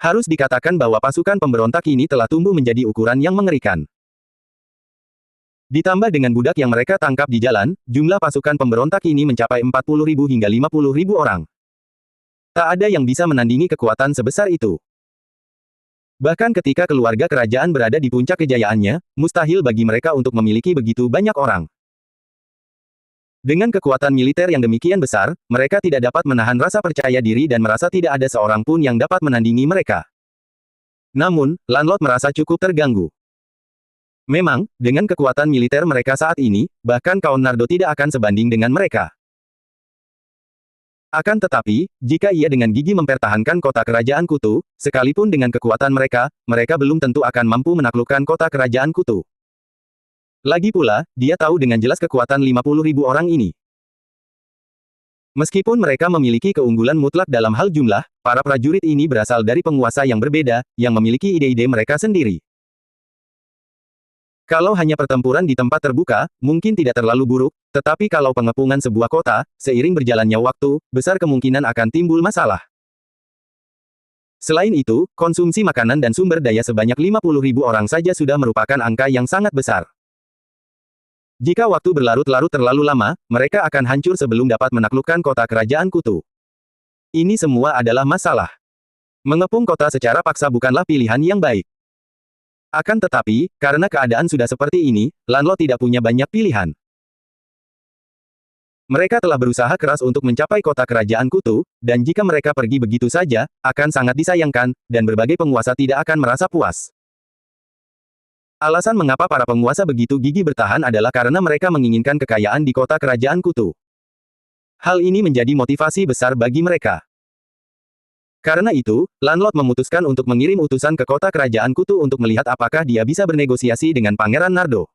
Harus dikatakan bahwa pasukan pemberontak ini telah tumbuh menjadi ukuran yang mengerikan. Ditambah dengan budak yang mereka tangkap di jalan, jumlah pasukan pemberontak ini mencapai 40.000 hingga 50.000 orang. Tak ada yang bisa menandingi kekuatan sebesar itu. Bahkan ketika keluarga kerajaan berada di puncak kejayaannya, mustahil bagi mereka untuk memiliki begitu banyak orang. Dengan kekuatan militer yang demikian besar, mereka tidak dapat menahan rasa percaya diri dan merasa tidak ada seorang pun yang dapat menandingi mereka. Namun, Lanlot merasa cukup terganggu. Memang, dengan kekuatan militer mereka saat ini, bahkan kaum Nardo tidak akan sebanding dengan mereka. Akan tetapi, jika ia dengan gigih mempertahankan kota kerajaan Kutu, sekalipun dengan kekuatan mereka, mereka belum tentu akan mampu menaklukkan kota kerajaan Kutu. Lagi pula, dia tahu dengan jelas kekuatan 50.000 orang ini. Meskipun mereka memiliki keunggulan mutlak dalam hal jumlah, para prajurit ini berasal dari penguasa yang berbeda, yang memiliki ide-ide mereka sendiri. Kalau hanya pertempuran di tempat terbuka, mungkin tidak terlalu buruk, tetapi kalau pengepungan sebuah kota, seiring berjalannya waktu, besar kemungkinan akan timbul masalah. Selain itu, konsumsi makanan dan sumber daya sebanyak 50.000 orang saja sudah merupakan angka yang sangat besar. Jika waktu berlarut-larut terlalu lama, mereka akan hancur sebelum dapat menaklukkan kota kerajaan Kutu. Ini semua adalah masalah. Mengepung kota secara paksa bukanlah pilihan yang baik. Akan tetapi, karena keadaan sudah seperti ini, Lanlot tidak punya banyak pilihan. Mereka telah berusaha keras untuk mencapai kota kerajaan Kutu, dan jika mereka pergi begitu saja, akan sangat disayangkan, dan berbagai penguasa tidak akan merasa puas. Alasan mengapa para penguasa begitu gigih bertahan adalah karena mereka menginginkan kekayaan di kota kerajaan Kutu. Hal ini menjadi motivasi besar bagi mereka. Karena itu, Lanlot memutuskan untuk mengirim utusan ke kota kerajaan Kutu untuk melihat apakah dia bisa bernegosiasi dengan Pangeran Nardo.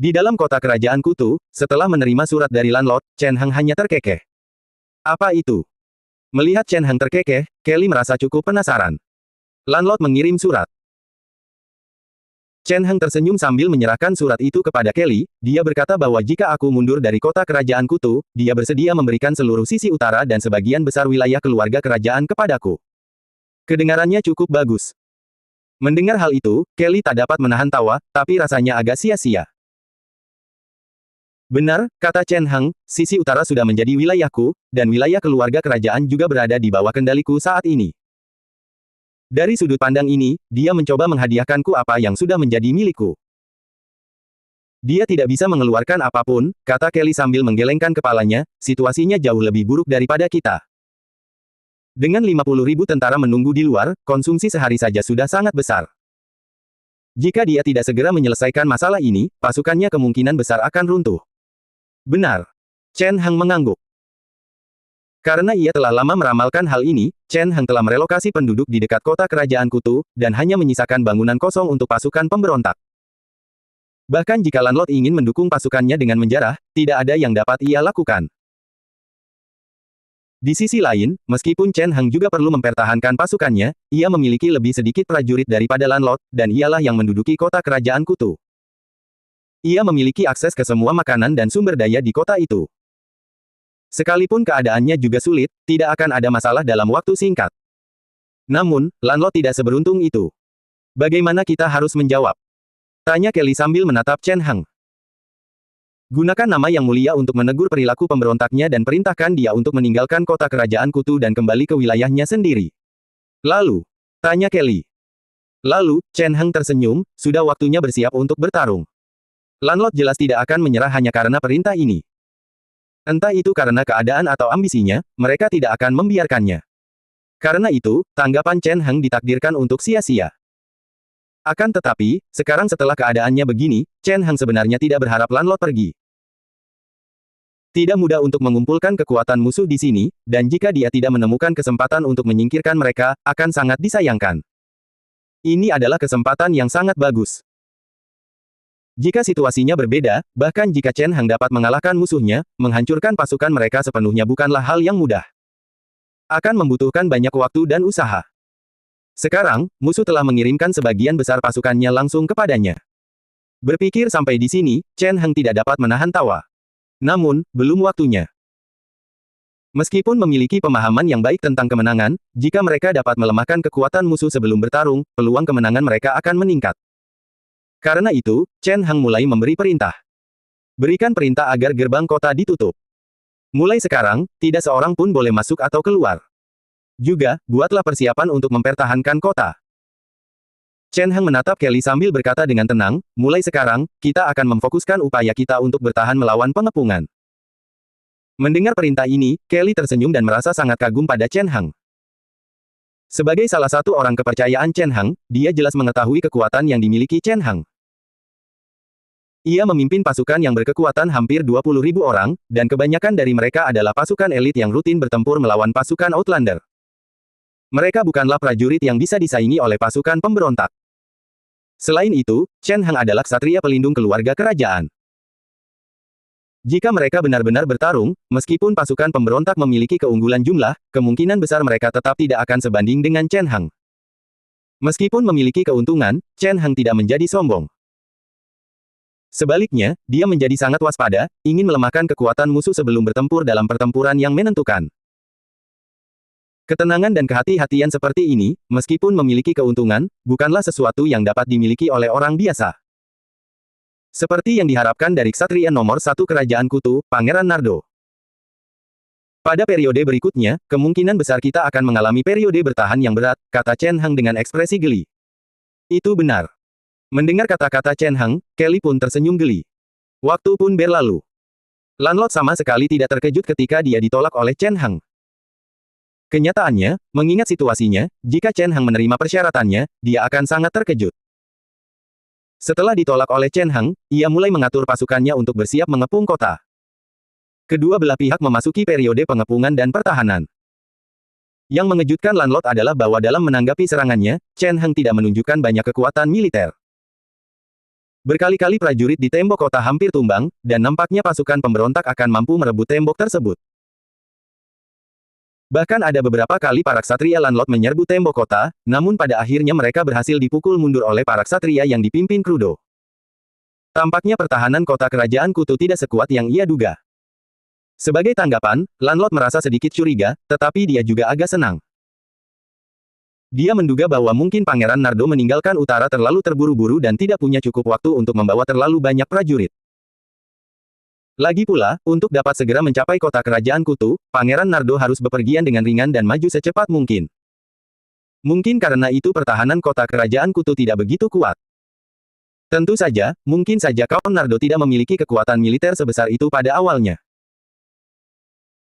Di dalam kota kerajaan Kutu, setelah menerima surat dari Lanlot, Chen Heng hanya terkekeh. Apa itu? Melihat Chen Heng terkekeh, Kelly merasa cukup penasaran. Lanlot mengirim surat. Chen Heng tersenyum sambil menyerahkan surat itu kepada Kelly. Dia berkata bahwa jika aku mundur dari kota kerajaan Kutu, dia bersedia memberikan seluruh sisi utara dan sebagian besar wilayah keluarga kerajaan kepadaku. Kedengarannya cukup bagus. Mendengar hal itu, Kelly tak dapat menahan tawa, tapi rasanya agak sia-sia. Benar, kata Chen Heng, sisi utara sudah menjadi wilayahku, dan wilayah keluarga kerajaan juga berada di bawah kendaliku saat ini. Dari sudut pandang ini, dia mencoba menghadiahkanku apa yang sudah menjadi milikku. Dia tidak bisa mengeluarkan apapun, kata Kelly sambil menggelengkan kepalanya, situasinya jauh lebih buruk daripada kita. Dengan 50.000 tentara menunggu di luar, konsumsi sehari saja sudah sangat besar. Jika dia tidak segera menyelesaikan masalah ini, pasukannya kemungkinan besar akan runtuh. Benar. Chen Heng mengangguk. Karena ia telah lama meramalkan hal ini, Chen Heng telah merelokasi penduduk di dekat kota kerajaan Kutu, dan hanya menyisakan bangunan kosong untuk pasukan pemberontak. Bahkan jika Lanlot ingin mendukung pasukannya dengan menjarah, tidak ada yang dapat ia lakukan. Di sisi lain, meskipun Chen Heng juga perlu mempertahankan pasukannya, ia memiliki lebih sedikit prajurit daripada Lanlot, dan ialah yang menduduki kota kerajaan Kutu. Ia memiliki akses ke semua makanan dan sumber daya di kota itu. Sekalipun keadaannya juga sulit, tidak akan ada masalah dalam waktu singkat. Namun, Lanlot tidak seberuntung itu. Bagaimana kita harus menjawab? Tanya Kelly sambil menatap Chen Heng. Gunakan nama yang mulia untuk menegur perilaku pemberontaknya dan perintahkan dia untuk meninggalkan kota kerajaan Kutu dan kembali ke wilayahnya sendiri. Lalu, tanya Kelly. Lalu, Chen Heng tersenyum, sudah waktunya bersiap untuk bertarung. Lanlot jelas tidak akan menyerah hanya karena perintah ini. Entah itu karena keadaan atau ambisinya, mereka tidak akan membiarkannya. Karena itu, tanggapan Chen Heng ditakdirkan untuk sia-sia. Akan tetapi, sekarang setelah keadaannya begini, Chen Heng sebenarnya tidak berharap Lanlot pergi. Tidak mudah untuk mengumpulkan kekuatan musuh di sini, dan jika dia tidak menemukan kesempatan untuk menyingkirkan mereka, akan sangat disayangkan. Ini adalah kesempatan yang sangat bagus. Jika situasinya berbeda, bahkan jika Chen Heng dapat mengalahkan musuhnya, menghancurkan pasukan mereka sepenuhnya bukanlah hal yang mudah. Akan membutuhkan banyak waktu dan usaha. Sekarang, musuh telah mengirimkan sebagian besar pasukannya langsung kepadanya. Berpikir sampai di sini, Chen Heng tidak dapat menahan tawa. Namun, belum waktunya. Meskipun memiliki pemahaman yang baik tentang kemenangan, jika mereka dapat melemahkan kekuatan musuh sebelum bertarung, peluang kemenangan mereka akan meningkat. Karena itu, Chen Hang mulai memberi perintah. Berikan perintah agar gerbang kota ditutup. Mulai sekarang, tidak seorang pun boleh masuk atau keluar. Juga, buatlah persiapan untuk mempertahankan kota. Chen Hang menatap Kelly sambil berkata dengan tenang, mulai sekarang, kita akan memfokuskan upaya kita untuk bertahan melawan pengepungan. Mendengar perintah ini, Kelly tersenyum dan merasa sangat kagum pada Chen Hang. Sebagai salah satu orang kepercayaan Chen Hang, dia jelas mengetahui kekuatan yang dimiliki Chen Hang. Ia memimpin pasukan yang berkekuatan hampir 20.000 orang, dan kebanyakan dari mereka adalah pasukan elit yang rutin bertempur melawan pasukan Outlander. Mereka bukanlah prajurit yang bisa disaingi oleh pasukan pemberontak. Selain itu, Chen Hang adalah ksatria pelindung keluarga kerajaan. Jika mereka benar-benar bertarung, meskipun pasukan pemberontak memiliki keunggulan jumlah, kemungkinan besar mereka tetap tidak akan sebanding dengan Chen Hang. Meskipun memiliki keuntungan, Chen Hang tidak menjadi sombong. Sebaliknya, dia menjadi sangat waspada, ingin melemahkan kekuatan musuh sebelum bertempur dalam pertempuran yang menentukan. Ketenangan dan kehati-hatian seperti ini, meskipun memiliki keuntungan, bukanlah sesuatu yang dapat dimiliki oleh orang biasa. Seperti yang diharapkan dari ksatria nomor 1 kerajaan Kutu, Pangeran Nardo. Pada periode berikutnya, kemungkinan besar kita akan mengalami periode bertahan yang berat, kata Chen Hang dengan ekspresi geli. Itu benar. Mendengar kata-kata Chen Hang, Kelly pun tersenyum geli. Waktu pun berlalu. Lanlot sama sekali tidak terkejut ketika dia ditolak oleh Chen Hang. Kenyataannya, mengingat situasinya, jika Chen Hang menerima persyaratannya, dia akan sangat terkejut. Setelah ditolak oleh Chen Hang, ia mulai mengatur pasukannya untuk bersiap mengepung kota. Kedua belah pihak memasuki periode pengepungan dan pertahanan. Yang mengejutkan Lanlot adalah bahwa dalam menanggapi serangannya, Chen Hang tidak menunjukkan banyak kekuatan militer. Berkali-kali prajurit di tembok kota hampir tumbang, dan nampaknya pasukan pemberontak akan mampu merebut tembok tersebut. Bahkan ada beberapa kali para ksatria Lanlot menyerbu tembok kota, namun pada akhirnya mereka berhasil dipukul mundur oleh para ksatria yang dipimpin Krudo. Tampaknya pertahanan kota kerajaan Kutu tidak sekuat yang ia duga. Sebagai tanggapan, Lanlot merasa sedikit curiga, tetapi dia juga agak senang. Dia menduga bahwa mungkin Pangeran Nardo meninggalkan utara terlalu terburu-buru dan tidak punya cukup waktu untuk membawa terlalu banyak prajurit. Lagi pula, untuk dapat segera mencapai kota kerajaan Kutu, Pangeran Nardo harus bepergian dengan ringan dan maju secepat mungkin. Mungkin karena itu pertahanan kota kerajaan Kutu tidak begitu kuat. Tentu saja, mungkin saja Count Nardo tidak memiliki kekuatan militer sebesar itu pada awalnya.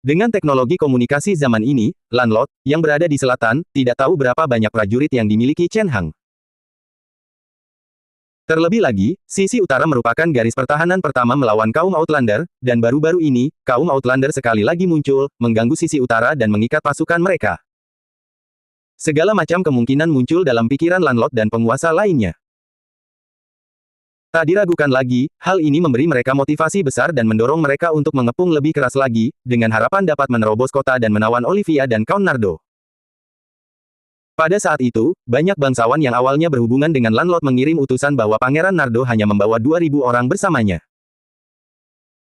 Dengan teknologi komunikasi zaman ini, Lanlot, yang berada di selatan, tidak tahu berapa banyak prajurit yang dimiliki Chen Hang. Terlebih lagi, sisi utara merupakan garis pertahanan pertama melawan kaum Outlander, dan baru-baru ini, kaum Outlander sekali lagi muncul, mengganggu sisi utara dan mengikat pasukan mereka. Segala macam kemungkinan muncul dalam pikiran Lanlot dan penguasa lainnya. Tak diragukan lagi, hal ini memberi mereka motivasi besar dan mendorong mereka untuk mengepung lebih keras lagi, dengan harapan dapat menerobos kota dan menawan Olivia dan Count Nardo. Pada saat itu, banyak bangsawan yang awalnya berhubungan dengan Lanlot mengirim utusan bahwa Pangeran Nardo hanya membawa 2.000 orang bersamanya.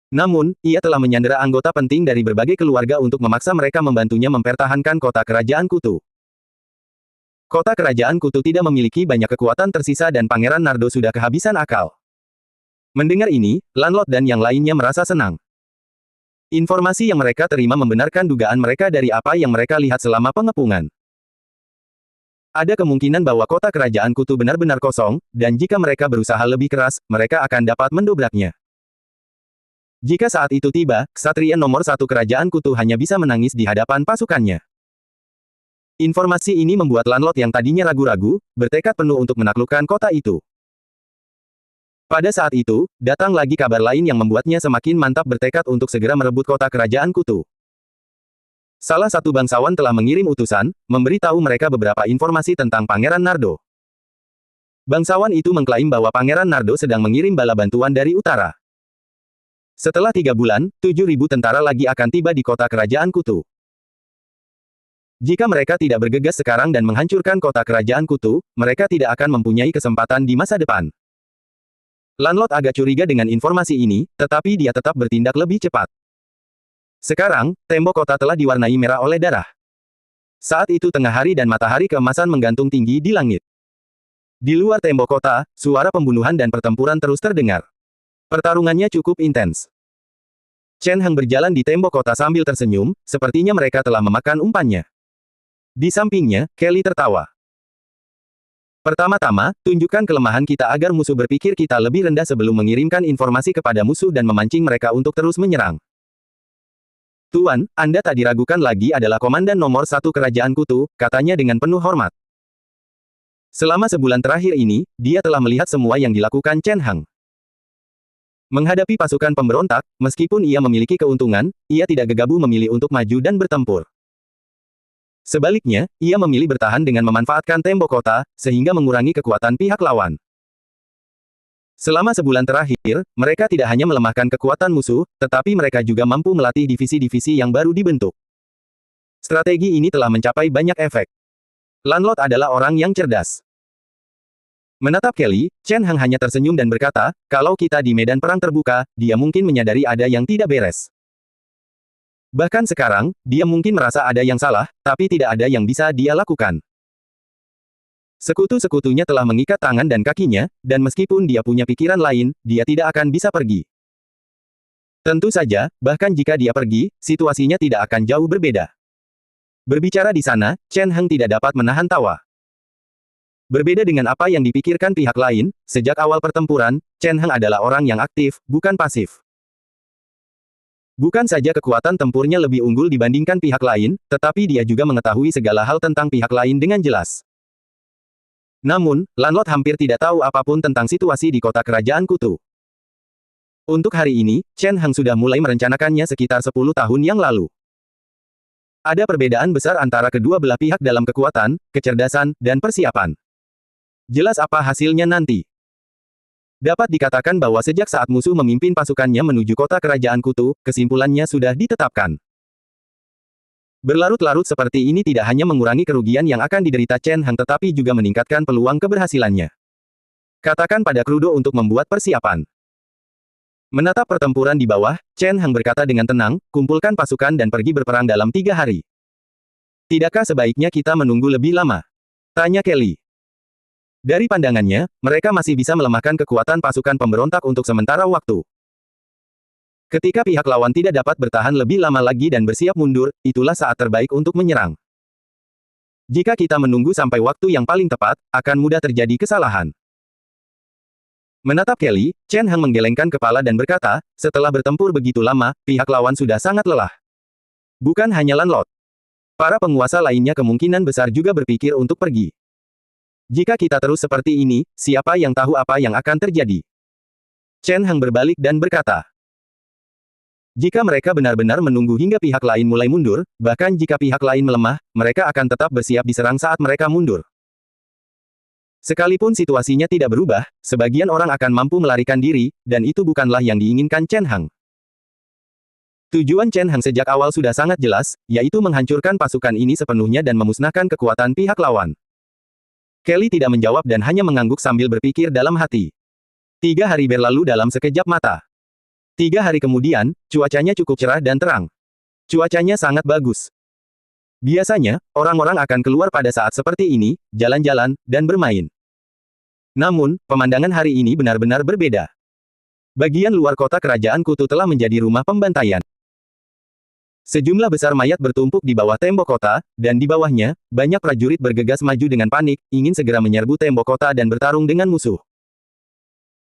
Namun, ia telah menyandera anggota penting dari berbagai keluarga untuk memaksa mereka membantunya mempertahankan kota kerajaan Kutu. Kota kerajaan Kutu tidak memiliki banyak kekuatan tersisa dan Pangeran Nardo sudah kehabisan akal. Mendengar ini, Lanlot dan yang lainnya merasa senang. Informasi yang mereka terima membenarkan dugaan mereka dari apa yang mereka lihat selama pengepungan. Ada kemungkinan bahwa kota kerajaan Kutu benar-benar kosong, dan jika mereka berusaha lebih keras, mereka akan dapat mendobraknya. Jika saat itu tiba, ksatria nomor 1 kerajaan Kutu hanya bisa menangis di hadapan pasukannya. Informasi ini membuat Lanlot yang tadinya ragu-ragu, bertekad penuh untuk menaklukkan kota itu. Pada saat itu, datang lagi kabar lain yang membuatnya semakin mantap bertekad untuk segera merebut kota kerajaan Kutu. Salah satu bangsawan telah mengirim utusan, memberitahu mereka beberapa informasi tentang Pangeran Nardo. Bangsawan itu mengklaim bahwa Pangeran Nardo sedang mengirim bala bantuan dari utara. Setelah 3 bulan, 7.000 tentara lagi akan tiba di kota kerajaan Kutu. Jika mereka tidak bergegas sekarang dan menghancurkan kota kerajaan Kutu, mereka tidak akan mempunyai kesempatan di masa depan. Lanlot agak curiga dengan informasi ini, tetapi dia tetap bertindak lebih cepat. Sekarang, tembok kota telah diwarnai merah oleh darah. Saat itu tengah hari dan matahari keemasan menggantung tinggi di langit. Di luar tembok kota, suara pembunuhan dan pertempuran terus terdengar. Pertarungannya cukup intens. Chen Heng berjalan di tembok kota sambil tersenyum, sepertinya mereka telah memakan umpannya. Di sampingnya, Kelly tertawa. Pertama-tama, tunjukkan kelemahan kita agar musuh berpikir kita lebih rendah sebelum mengirimkan informasi kepada musuh dan memancing mereka untuk terus menyerang. Tuan, Anda tak diragukan lagi adalah komandan nomor 1 kerajaan kutu, katanya dengan penuh hormat. Selama sebulan terakhir ini, dia telah melihat semua yang dilakukan Chen Heng. Menghadapi pasukan pemberontak, meskipun ia memiliki keuntungan, ia tidak gegabah memilih untuk maju dan bertempur. Sebaliknya, ia memilih bertahan dengan memanfaatkan tembok kota, sehingga mengurangi kekuatan pihak lawan. Selama sebulan terakhir, mereka tidak hanya melemahkan kekuatan musuh, tetapi mereka juga mampu melatih divisi-divisi yang baru dibentuk. Strategi ini telah mencapai banyak efek. Lanlot adalah orang yang cerdas. Menatap Kelly, Chen Heng hanya tersenyum dan berkata, kalau kita di medan perang terbuka, dia mungkin menyadari ada yang tidak beres. Bahkan sekarang, dia mungkin merasa ada yang salah, tapi tidak ada yang bisa dia lakukan. Sekutu-sekutunya telah mengikat tangan dan kakinya, dan meskipun dia punya pikiran lain, dia tidak akan bisa pergi. Tentu saja, bahkan jika dia pergi, situasinya tidak akan jauh berbeda. Berbicara di sana, Chen Heng tidak dapat menahan tawa. Berbeda dengan apa yang dipikirkan pihak lain, sejak awal pertempuran, Chen Heng adalah orang yang aktif, bukan pasif. Bukan saja kekuatan tempurnya lebih unggul dibandingkan pihak lain, tetapi dia juga mengetahui segala hal tentang pihak lain dengan jelas. Namun, Lanlot hampir tidak tahu apapun tentang situasi di kota kerajaan kutu. Untuk hari ini, Chen Heng sudah mulai merencanakannya sekitar 10 tahun yang lalu. Ada perbedaan besar antara kedua belah pihak dalam kekuatan, kecerdasan, dan persiapan. Jelas apa hasilnya nanti. Dapat dikatakan bahwa sejak saat musuh memimpin pasukannya menuju kota kerajaan kutu, kesimpulannya sudah ditetapkan. Berlarut-larut seperti ini tidak hanya mengurangi kerugian yang akan diderita Chen Heng tetapi juga meningkatkan peluang keberhasilannya. Katakan pada Krudo untuk membuat persiapan. Menatap pertempuran di bawah, Chen Heng berkata dengan tenang, kumpulkan pasukan dan pergi berperang dalam 3 hari. Tidakkah sebaiknya kita menunggu lebih lama? Tanya Kelly. Dari pandangannya, mereka masih bisa melemahkan kekuatan pasukan pemberontak untuk sementara waktu. Ketika pihak lawan tidak dapat bertahan lebih lama lagi dan bersiap mundur, itulah saat terbaik untuk menyerang. Jika kita menunggu sampai waktu yang paling tepat, akan mudah terjadi kesalahan. Menatap Kelly, Chen Heng menggelengkan kepala dan berkata, setelah bertempur begitu lama, pihak lawan sudah sangat lelah. Bukan hanya Lanlot. Para penguasa lainnya kemungkinan besar juga berpikir untuk pergi. Jika kita terus seperti ini, siapa yang tahu apa yang akan terjadi? Chen Heng berbalik dan berkata, jika mereka benar-benar menunggu hingga pihak lain mulai mundur, bahkan jika pihak lain melemah, mereka akan tetap bersiap diserang saat mereka mundur. Sekalipun situasinya tidak berubah, sebagian orang akan mampu melarikan diri, dan itu bukanlah yang diinginkan Chen Heng. Tujuan Chen Heng sejak awal sudah sangat jelas, yaitu menghancurkan pasukan ini sepenuhnya dan memusnahkan kekuatan pihak lawan. Kelly tidak menjawab dan hanya mengangguk sambil berpikir dalam hati. 3 hari berlalu dalam sekejap mata. 3 hari kemudian, cuacanya cukup cerah dan terang. Cuacanya sangat bagus. Biasanya, orang-orang akan keluar pada saat seperti ini, jalan-jalan, dan bermain. Namun, pemandangan hari ini benar-benar berbeda. Bagian luar kota kerajaan kutu telah menjadi rumah pembantaian. Sejumlah besar mayat bertumpuk di bawah tembok kota, dan di bawahnya, banyak prajurit bergegas maju dengan panik, ingin segera menyerbu tembok kota dan bertarung dengan musuh.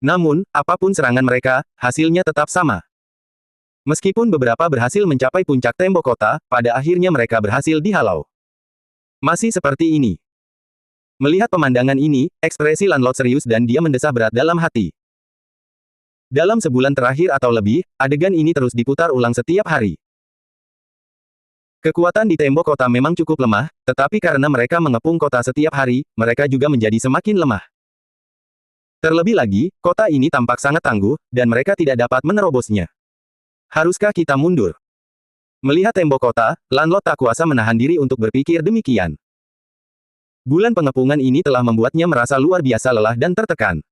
Namun, apapun serangan mereka, hasilnya tetap sama. Meskipun beberapa berhasil mencapai puncak tembok kota, pada akhirnya mereka berhasil dihalau. Masih seperti ini. Melihat pemandangan ini, ekspresi Lanlot serius dan dia mendesah berat dalam hati. Dalam sebulan terakhir atau lebih, adegan ini terus diputar ulang setiap hari. Kekuatan di tembok kota memang cukup lemah, tetapi karena mereka mengepung kota setiap hari, mereka juga menjadi semakin lemah. Terlebih lagi, kota ini tampak sangat tangguh, dan mereka tidak dapat menerobosnya. Haruskah kita mundur? Melihat tembok kota, Lanlot tak kuasa menahan diri untuk berpikir demikian. Bulan pengepungan ini telah membuatnya merasa luar biasa lelah dan tertekan.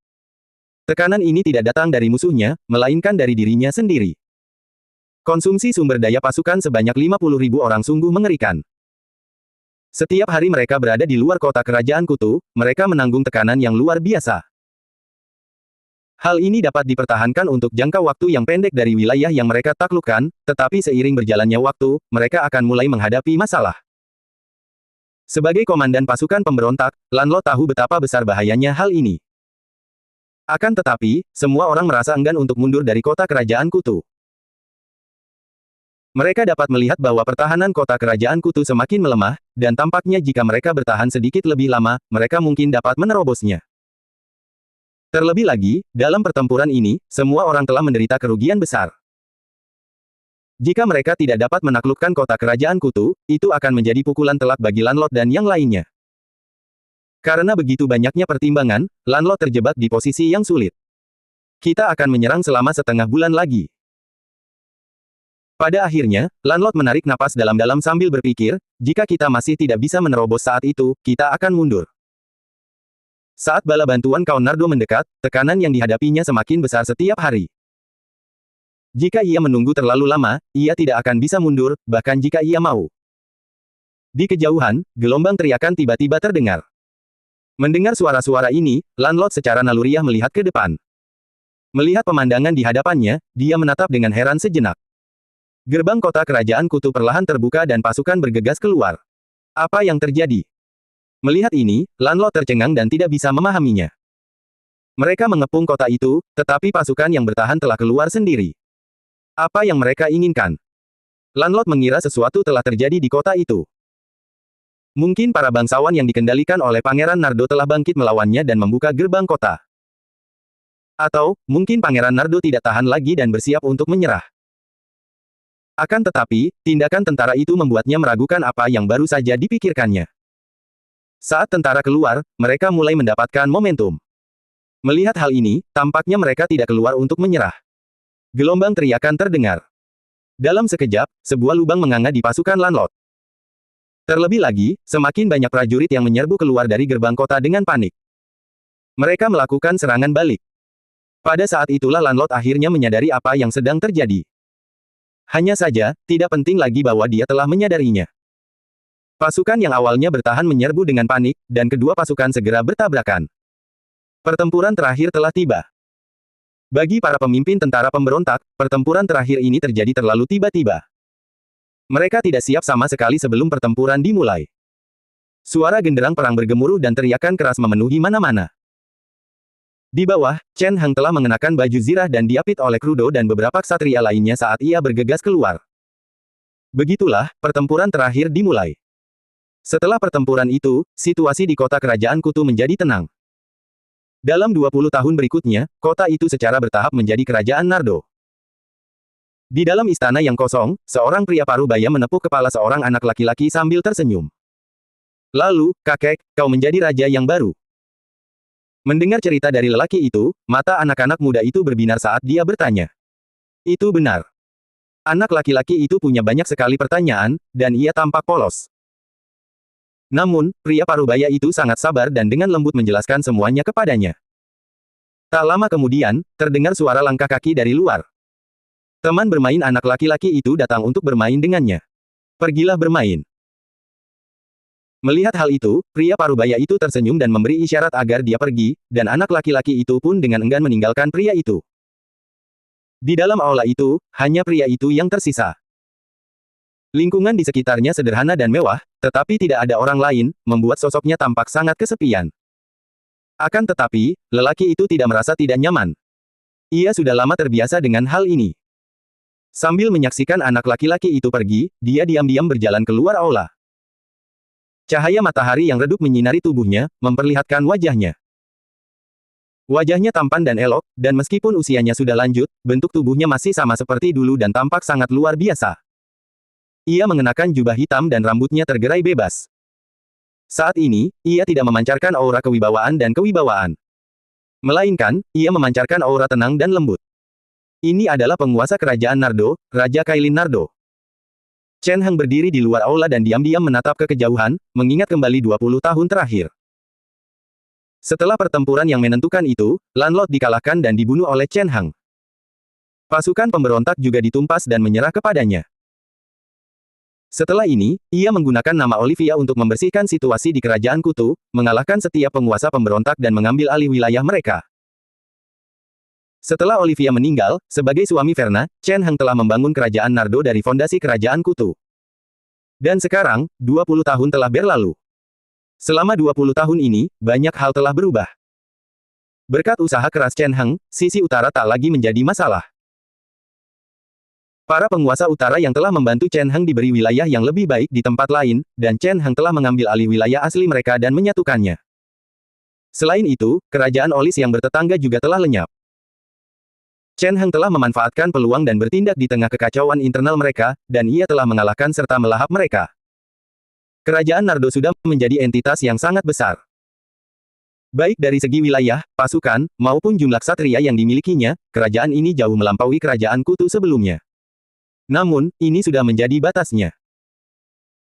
Tekanan ini tidak datang dari musuhnya, melainkan dari dirinya sendiri. Konsumsi sumber daya pasukan sebanyak 50.000 orang sungguh mengerikan. Setiap hari mereka berada di luar kota kerajaan Kutu, mereka menanggung tekanan yang luar biasa. Hal ini dapat dipertahankan untuk jangka waktu yang pendek dari wilayah yang mereka taklukkan, tetapi seiring berjalannya waktu, mereka akan mulai menghadapi masalah. Sebagai komandan pasukan pemberontak, Lanlo tahu betapa besar bahayanya hal ini. Akan tetapi, semua orang merasa enggan untuk mundur dari kota kerajaan Kutu. Mereka dapat melihat bahwa pertahanan kota kerajaan Kutu semakin melemah, dan tampaknya jika mereka bertahan sedikit lebih lama, mereka mungkin dapat menerobosnya. Terlebih lagi, dalam pertempuran ini, semua orang telah menderita kerugian besar. Jika mereka tidak dapat menaklukkan kota kerajaan Kutu, itu akan menjadi pukulan telak bagi Lanlot dan yang lainnya. Karena begitu banyaknya pertimbangan, Lanlot terjebak di posisi yang sulit. Kita akan menyerang selama setengah bulan lagi. Pada akhirnya, Lanlot menarik napas dalam-dalam sambil berpikir, jika kita masih tidak bisa menerobos saat itu, kita akan mundur. Saat bala bantuan kaum Nardo mendekat, tekanan yang dihadapinya semakin besar setiap hari. Jika ia menunggu terlalu lama, ia tidak akan bisa mundur, bahkan jika ia mau. Di kejauhan, gelombang teriakan tiba-tiba terdengar. Mendengar suara-suara ini, Lanlot secara naluriah melihat ke depan. Melihat pemandangan di hadapannya, dia menatap dengan heran sejenak. Gerbang kota kerajaan Kutu perlahan terbuka dan pasukan bergegas keluar. Apa yang terjadi? Melihat ini, Lanlot tercengang dan tidak bisa memahaminya. Mereka mengepung kota itu, tetapi pasukan yang bertahan telah keluar sendiri. Apa yang mereka inginkan? Lanlot mengira sesuatu telah terjadi di kota itu. Mungkin para bangsawan yang dikendalikan oleh Pangeran Nardo telah bangkit melawannya dan membuka gerbang kota. Atau, mungkin Pangeran Nardo tidak tahan lagi dan bersiap untuk menyerah. Akan tetapi, tindakan tentara itu membuatnya meragukan apa yang baru saja dipikirkannya. Saat tentara keluar, mereka mulai mendapatkan momentum. Melihat hal ini, tampaknya mereka tidak keluar untuk menyerah. Gelombang teriakan terdengar. Dalam sekejap, sebuah lubang menganga di pasukan Lanlot. Terlebih lagi, semakin banyak prajurit yang menyerbu keluar dari gerbang kota dengan panik. Mereka melakukan serangan balik. Pada saat itulah Lanlot akhirnya menyadari apa yang sedang terjadi. Hanya saja, tidak penting lagi bahwa dia telah menyadarinya. Pasukan yang awalnya bertahan menyerbu dengan panik, dan kedua pasukan segera bertabrakan. Pertempuran terakhir telah tiba. Bagi para pemimpin tentara pemberontak, pertempuran terakhir ini terjadi terlalu tiba-tiba. Mereka tidak siap sama sekali sebelum pertempuran dimulai. Suara genderang perang bergemuruh dan teriakan keras memenuhi mana-mana. Di bawah, Chen Heng telah mengenakan baju zirah dan diapit oleh Krudo dan beberapa ksatria lainnya saat ia bergegas keluar. Begitulah, pertempuran terakhir dimulai. Setelah pertempuran itu, situasi di kota kerajaan Kutu menjadi tenang. Dalam 20 tahun berikutnya, kota itu secara bertahap menjadi kerajaan Nardo. Di dalam istana yang kosong, seorang pria parubaya menepuk kepala seorang anak laki-laki sambil tersenyum. Lalu, kakek, kau menjadi raja yang baru. Mendengar cerita dari lelaki itu, mata anak-anak muda itu berbinar saat dia bertanya. Itu benar. Anak laki-laki itu punya banyak sekali pertanyaan, dan ia tampak polos. Namun, pria parubaya itu sangat sabar dan dengan lembut menjelaskan semuanya kepadanya. Tak lama kemudian, terdengar suara langkah kaki dari luar. Teman bermain anak laki-laki itu datang untuk bermain dengannya. Pergilah bermain. Melihat hal itu, pria parubaya itu tersenyum dan memberi isyarat agar dia pergi, dan anak laki-laki itu pun dengan enggan meninggalkan pria itu. Di dalam aula itu, hanya pria itu yang tersisa. Lingkungan di sekitarnya sederhana dan mewah, tetapi tidak ada orang lain, membuat sosoknya tampak sangat kesepian. Akan tetapi, lelaki itu tidak merasa tidak nyaman. Ia sudah lama terbiasa dengan hal ini. Sambil menyaksikan anak laki-laki itu pergi, dia diam-diam berjalan keluar aula. Cahaya matahari yang redup menyinari tubuhnya, memperlihatkan wajahnya. Wajahnya tampan dan elok, dan meskipun usianya sudah lanjut, bentuk tubuhnya masih sama seperti dulu dan tampak sangat luar biasa. Ia mengenakan jubah hitam dan rambutnya tergerai bebas. Saat ini, ia tidak memancarkan aura kewibawaan dan kewibawaan. Melainkan, ia memancarkan aura tenang dan lembut. Ini adalah penguasa kerajaan Nardo, Raja Kailin Nardo. Chen Heng berdiri di luar aula dan diam-diam menatap ke kejauhan, mengingat kembali 20 tahun terakhir. Setelah pertempuran yang menentukan itu, Lanlot dikalahkan dan dibunuh oleh Chen Heng. Pasukan pemberontak juga ditumpas dan menyerah kepadanya. Setelah ini, ia menggunakan nama Olivia untuk membersihkan situasi di kerajaan Kutu, mengalahkan setiap penguasa pemberontak dan mengambil alih wilayah mereka. Setelah Olivia meninggal, sebagai suami Verna, Chen Heng telah membangun kerajaan Nardo dari fondasi kerajaan Kutu. Dan sekarang, 20 tahun telah berlalu. Selama 20 tahun ini, banyak hal telah berubah. Berkat usaha keras Chen Heng, sisi utara tak lagi menjadi masalah. Para penguasa utara yang telah membantu Chen Heng diberi wilayah yang lebih baik di tempat lain, dan Chen Heng telah mengambil alih wilayah asli mereka dan menyatukannya. Selain itu, kerajaan Olis yang bertetangga juga telah lenyap. Chen Heng telah memanfaatkan peluang dan bertindak di tengah kekacauan internal mereka, dan ia telah mengalahkan serta melahap mereka. Kerajaan Nardo sudah menjadi entitas yang sangat besar. Baik dari segi wilayah, pasukan, maupun jumlah ksatria yang dimilikinya, kerajaan ini jauh melampaui kerajaan Kutu sebelumnya. Namun, ini sudah menjadi batasnya.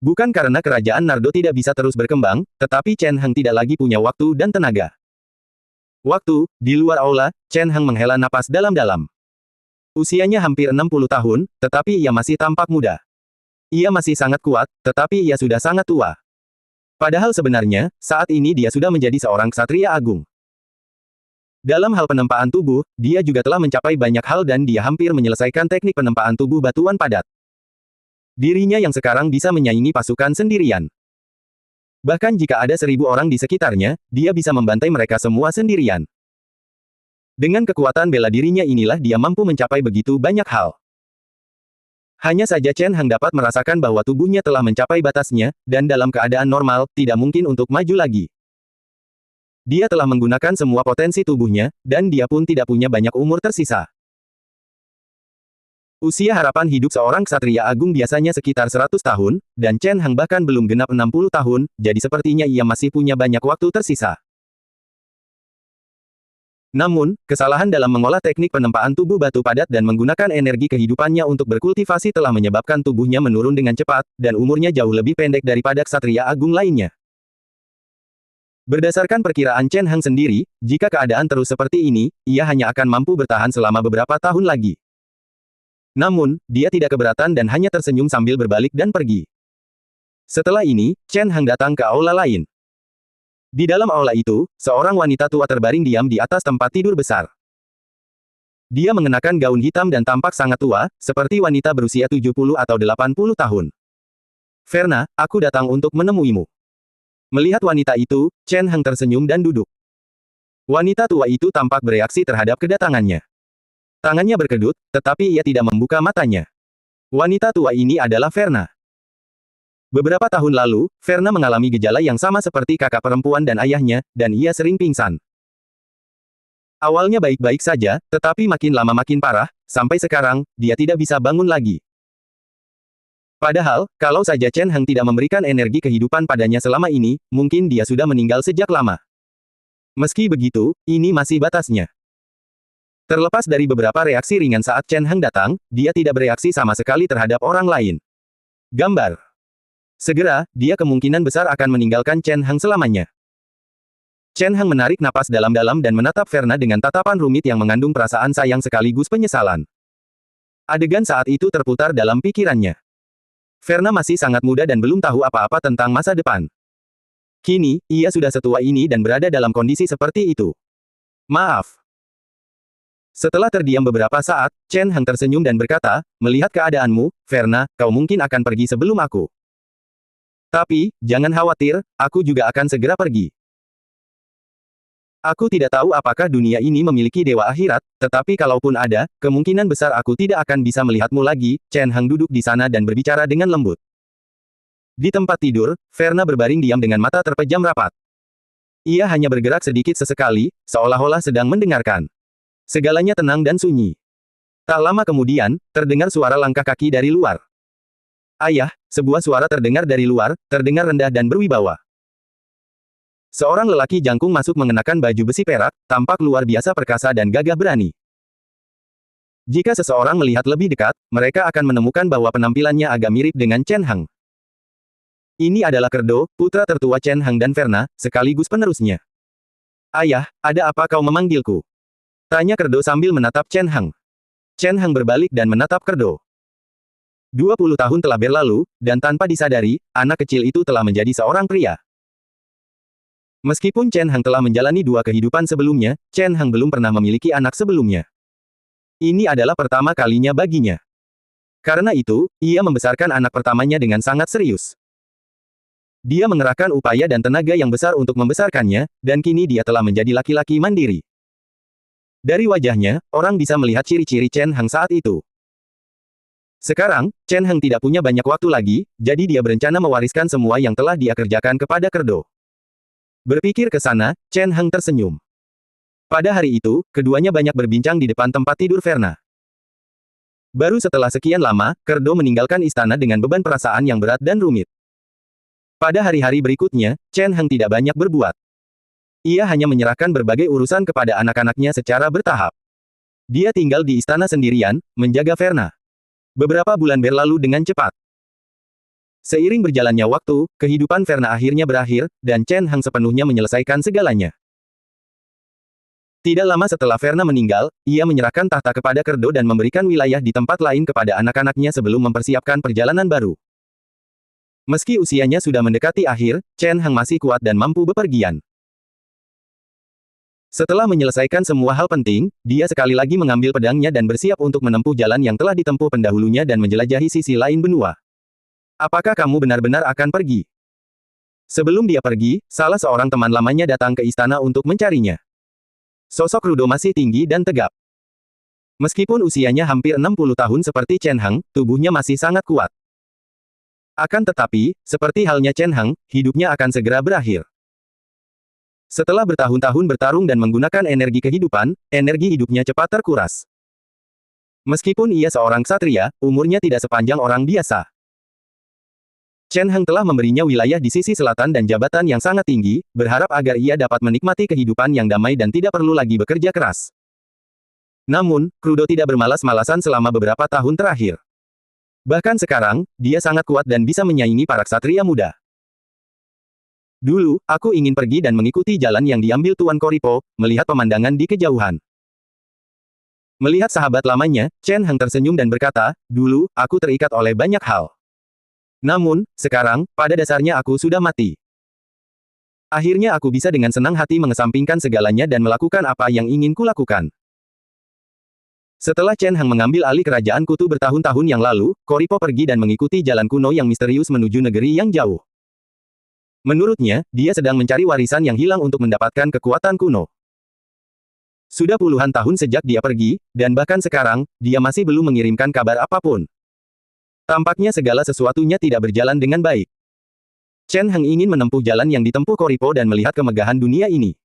Bukan karena kerajaan Nardo tidak bisa terus berkembang, tetapi Chen Heng tidak lagi punya waktu dan tenaga. Waktu, di luar aula, Chen Heng menghela napas dalam-dalam. Usianya hampir 60 tahun, tetapi ia masih tampak muda. Ia masih sangat kuat, tetapi ia sudah sangat tua. Padahal sebenarnya, saat ini dia sudah menjadi seorang ksatria agung. Dalam hal penempaan tubuh, dia juga telah mencapai banyak hal dan dia hampir menyelesaikan teknik penempaan tubuh batuan padat. Dirinya yang sekarang bisa menyaingi pasukan sendirian. Bahkan jika ada 1000 orang di sekitarnya, dia bisa membantai mereka semua sendirian. Dengan kekuatan bela dirinya inilah dia mampu mencapai begitu banyak hal. Hanya saja Chen Heng dapat merasakan bahwa tubuhnya telah mencapai batasnya, dan dalam keadaan normal, tidak mungkin untuk maju lagi. Dia telah menggunakan semua potensi tubuhnya, dan dia pun tidak punya banyak umur tersisa. Usia harapan hidup seorang ksatria agung biasanya sekitar 100 tahun, dan Chen Heng bahkan belum genap 60 tahun, jadi sepertinya ia masih punya banyak waktu tersisa. Namun, kesalahan dalam mengolah teknik penempaan tubuh batu padat dan menggunakan energi kehidupannya untuk berkultivasi telah menyebabkan tubuhnya menurun dengan cepat, dan umurnya jauh lebih pendek daripada ksatria agung lainnya. Berdasarkan perkiraan Chen Heng sendiri, jika keadaan terus seperti ini, ia hanya akan mampu bertahan selama beberapa tahun lagi. Namun, dia tidak keberatan dan hanya tersenyum sambil berbalik dan pergi. Setelah ini, Chen Heng datang ke aula lain. Di dalam aula itu, seorang wanita tua terbaring diam di atas tempat tidur besar. Dia mengenakan gaun hitam dan tampak sangat tua, seperti wanita berusia 70 atau 80 tahun. Verna, aku datang untuk menemuimu. Melihat wanita itu, Chen Heng tersenyum dan duduk. Wanita tua itu tampak bereaksi terhadap kedatangannya. Tangannya berkedut, tetapi ia tidak membuka matanya. Wanita tua ini adalah Verna. Beberapa tahun lalu, Verna mengalami gejala yang sama seperti kakak perempuan dan ayahnya, dan ia sering pingsan. Awalnya baik-baik saja, tetapi makin lama makin parah, sampai sekarang, dia tidak bisa bangun lagi. Padahal, kalau saja Chen Heng tidak memberikan energi kehidupan padanya selama ini, mungkin dia sudah meninggal sejak lama. Meski begitu, ini masih batasnya. Terlepas dari beberapa reaksi ringan saat Chen Heng datang, dia tidak bereaksi sama sekali terhadap orang lain. Gambar. Segera, dia kemungkinan besar akan meninggalkan Chen Heng selamanya. Chen Heng menarik napas dalam-dalam dan menatap Verna dengan tatapan rumit yang mengandung perasaan sayang sekaligus penyesalan. Adegan saat itu terputar dalam pikirannya. Verna masih sangat muda dan belum tahu apa-apa tentang masa depan. Kini, ia sudah setua ini dan berada dalam kondisi seperti itu. Maaf. Setelah terdiam beberapa saat, Chen Heng tersenyum dan berkata, melihat keadaanmu, Verna, kau mungkin akan pergi sebelum aku. Tapi, jangan khawatir, aku juga akan segera pergi. Aku tidak tahu apakah dunia ini memiliki dewa akhirat, tetapi kalaupun ada, kemungkinan besar aku tidak akan bisa melihatmu lagi. Chen Heng duduk di sana dan berbicara dengan lembut. Di tempat tidur, Verna berbaring diam dengan mata terpejam rapat. Ia hanya bergerak sedikit sesekali, seolah-olah sedang mendengarkan. Segalanya tenang dan sunyi. Tak lama kemudian, terdengar suara langkah kaki dari luar. Ayah, sebuah suara terdengar dari luar, terdengar rendah dan berwibawa. Seorang lelaki jangkung masuk mengenakan baju besi perak, tampak luar biasa perkasa dan gagah berani. Jika seseorang melihat lebih dekat, mereka akan menemukan bahwa penampilannya agak mirip dengan Chen Heng. Ini adalah Kerdo, putra tertua Chen Heng dan Verna, sekaligus penerusnya. Ayah, ada apa kau memanggilku? Tanya Kerdo sambil menatap Chen Heng. Chen Heng berbalik dan menatap Kerdo. 20 tahun telah berlalu, dan tanpa disadari, anak kecil itu telah menjadi seorang pria. Meskipun Chen Hang telah menjalani dua kehidupan sebelumnya, Chen Hang belum pernah memiliki anak sebelumnya. Ini adalah pertama kalinya baginya. Karena itu, ia membesarkan anak pertamanya dengan sangat serius. Dia mengerahkan upaya dan tenaga yang besar untuk membesarkannya, dan kini dia telah menjadi laki-laki mandiri. Dari wajahnya, orang bisa melihat ciri-ciri Chen Hang saat itu. Sekarang, Chen Hang tidak punya banyak waktu lagi, jadi dia berencana mewariskan semua yang telah dia kerjakan kepada Kerdo. Berpikir ke sana, Chen Hang tersenyum. Pada hari itu, keduanya banyak berbincang di depan tempat tidur Verna. Baru setelah sekian lama, Kerdo meninggalkan istana dengan beban perasaan yang berat dan rumit. Pada hari-hari berikutnya, Chen Hang tidak banyak berbuat. Ia hanya menyerahkan berbagai urusan kepada anak-anaknya secara bertahap. Dia tinggal di istana sendirian, menjaga Verna. Beberapa bulan berlalu dengan cepat. Seiring berjalannya waktu, kehidupan Verna akhirnya berakhir, dan Chen Hang sepenuhnya menyelesaikan segalanya. Tidak lama setelah Verna meninggal, ia menyerahkan tahta kepada Kerdo dan memberikan wilayah di tempat lain kepada anak-anaknya sebelum mempersiapkan perjalanan baru. Meski usianya sudah mendekati akhir, Chen Hang masih kuat dan mampu bepergian. Setelah menyelesaikan semua hal penting, dia sekali lagi mengambil pedangnya dan bersiap untuk menempuh jalan yang telah ditempuh pendahulunya dan menjelajahi sisi lain benua. Apakah kamu benar-benar akan pergi? Sebelum dia pergi, salah seorang teman lamanya datang ke istana untuk mencarinya. Sosok Rudo masih tinggi dan tegap. Meskipun usianya hampir 60 tahun seperti Chen Hang, tubuhnya masih sangat kuat. Akan tetapi, seperti halnya Chen Hang, hidupnya akan segera berakhir. Setelah bertahun-tahun bertarung dan menggunakan energi kehidupan, energi hidupnya cepat terkuras. Meskipun ia seorang ksatria, umurnya tidak sepanjang orang biasa. Chen Hang telah memberinya wilayah di sisi selatan dan jabatan yang sangat tinggi, berharap agar ia dapat menikmati kehidupan yang damai dan tidak perlu lagi bekerja keras. Namun, Krudo tidak bermalas-malasan selama beberapa tahun terakhir. Bahkan sekarang, dia sangat kuat dan bisa menyaingi para ksatria muda. Dulu, aku ingin pergi dan mengikuti jalan yang diambil Tuan Koripo, melihat pemandangan di kejauhan. Melihat sahabat lamanya, Chen Hang tersenyum dan berkata, dulu, aku terikat oleh banyak hal. Namun, sekarang, pada dasarnya aku sudah mati. Akhirnya aku bisa dengan senang hati mengesampingkan segalanya dan melakukan apa yang ingin kulakukan. Setelah Chen Hang mengambil alih kerajaan Kutu bertahun-tahun yang lalu, Koripo pergi dan mengikuti jalan kuno yang misterius menuju negeri yang jauh. Menurutnya, dia sedang mencari warisan yang hilang untuk mendapatkan kekuatan kuno. Sudah puluhan tahun sejak dia pergi, dan bahkan sekarang, dia masih belum mengirimkan kabar apapun. Tampaknya segala sesuatunya tidak berjalan dengan baik. Chen Hang ingin menempuh jalan yang ditempuh Koripo dan melihat kemegahan dunia ini.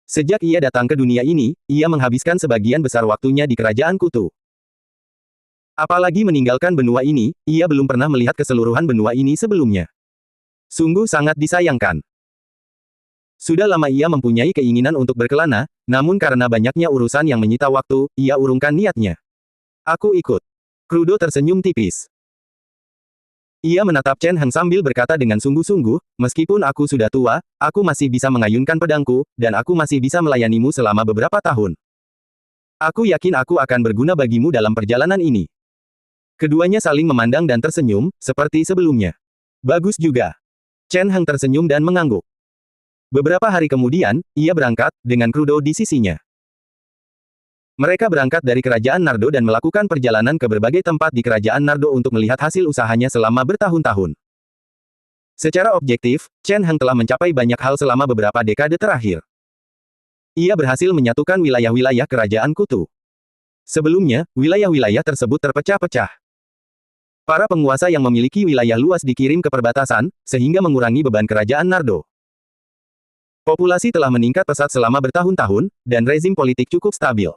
Sejak ia datang ke dunia ini, ia menghabiskan sebagian besar waktunya di kerajaan Kutu. Apalagi meninggalkan benua ini, ia belum pernah melihat keseluruhan benua ini sebelumnya. Sungguh sangat disayangkan. Sudah lama ia mempunyai keinginan untuk berkelana, namun karena banyaknya urusan yang menyita waktu, ia urungkan niatnya. Aku ikut. Krudo tersenyum tipis. Ia menatap Chen Hang sambil berkata dengan sungguh-sungguh, meskipun aku sudah tua, aku masih bisa mengayunkan pedangku, dan aku masih bisa melayanimu selama beberapa tahun. Aku yakin aku akan berguna bagimu dalam perjalanan ini. Keduanya saling memandang dan tersenyum, seperti sebelumnya. Bagus juga. Chen Hang tersenyum dan mengangguk. Beberapa hari kemudian, ia berangkat, dengan Krudo di sisinya. Mereka berangkat dari kerajaan Nardo dan melakukan perjalanan ke berbagai tempat di kerajaan Nardo untuk melihat hasil usahanya selama bertahun-tahun. Secara objektif, Chen Hang telah mencapai banyak hal selama beberapa dekade terakhir. Ia berhasil menyatukan wilayah-wilayah kerajaan Kutu. Sebelumnya, wilayah-wilayah tersebut terpecah-pecah. Para penguasa yang memiliki wilayah luas dikirim ke perbatasan, sehingga mengurangi beban kerajaan Nardo. Populasi telah meningkat pesat selama bertahun-tahun, dan rezim politik cukup stabil.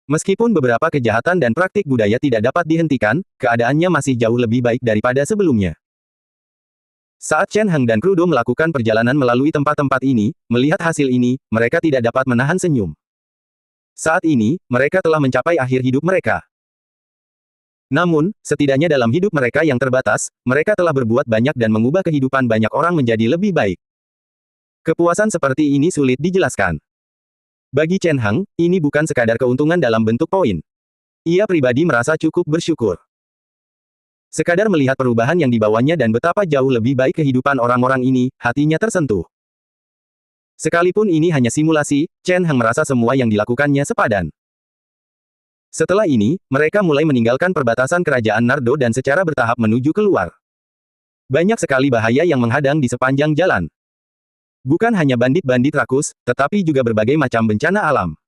Meskipun beberapa kejahatan dan praktik budaya tidak dapat dihentikan, keadaannya masih jauh lebih baik daripada sebelumnya. Saat Chen Hang dan Krudo melakukan perjalanan melalui tempat-tempat ini, melihat hasil ini, mereka tidak dapat menahan senyum. Saat ini, mereka telah mencapai akhir hidup mereka. Namun, setidaknya dalam hidup mereka yang terbatas, mereka telah berbuat banyak dan mengubah kehidupan banyak orang menjadi lebih baik. Kepuasan seperti ini sulit dijelaskan. Bagi Chen Hang, ini bukan sekadar keuntungan dalam bentuk poin. Ia pribadi merasa cukup bersyukur. Sekadar melihat perubahan yang dibawanya dan betapa jauh lebih baik kehidupan orang-orang ini, hatinya tersentuh. Sekalipun ini hanya simulasi, Chen Heng merasa semua yang dilakukannya sepadan. Setelah ini, mereka mulai meninggalkan perbatasan kerajaan Nardo dan secara bertahap menuju keluar. Banyak sekali bahaya yang menghadang di sepanjang jalan. Bukan hanya bandit-bandit rakus, tetapi juga berbagai macam bencana alam.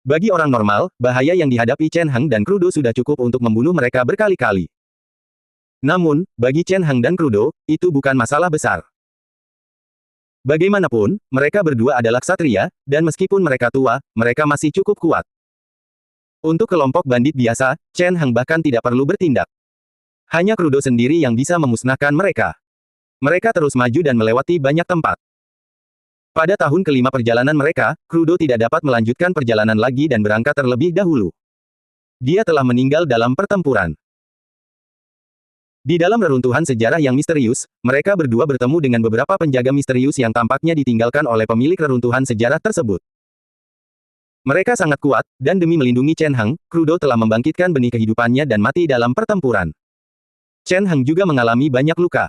Bagi orang normal, bahaya yang dihadapi Chen Heng dan Crudo sudah cukup untuk membunuh mereka berkali-kali. Namun, bagi Chen Heng dan Crudo, itu bukan masalah besar. Bagaimanapun, mereka berdua adalah ksatria, dan meskipun mereka tua, mereka masih cukup kuat. Untuk kelompok bandit biasa, Chen Heng bahkan tidak perlu bertindak. Hanya Crudo sendiri yang bisa memusnahkan mereka. Mereka terus maju dan melewati banyak tempat. Pada tahun kelima perjalanan mereka, Crudo tidak dapat melanjutkan perjalanan lagi dan berangkat terlebih dahulu. Dia telah meninggal dalam pertempuran. Di dalam reruntuhan sejarah yang misterius, mereka berdua bertemu dengan beberapa penjaga misterius yang tampaknya ditinggalkan oleh pemilik reruntuhan sejarah tersebut. Mereka sangat kuat, dan demi melindungi Chen Heng, Crudo telah membangkitkan benih kehidupannya dan mati dalam pertempuran. Chen Heng juga mengalami banyak luka.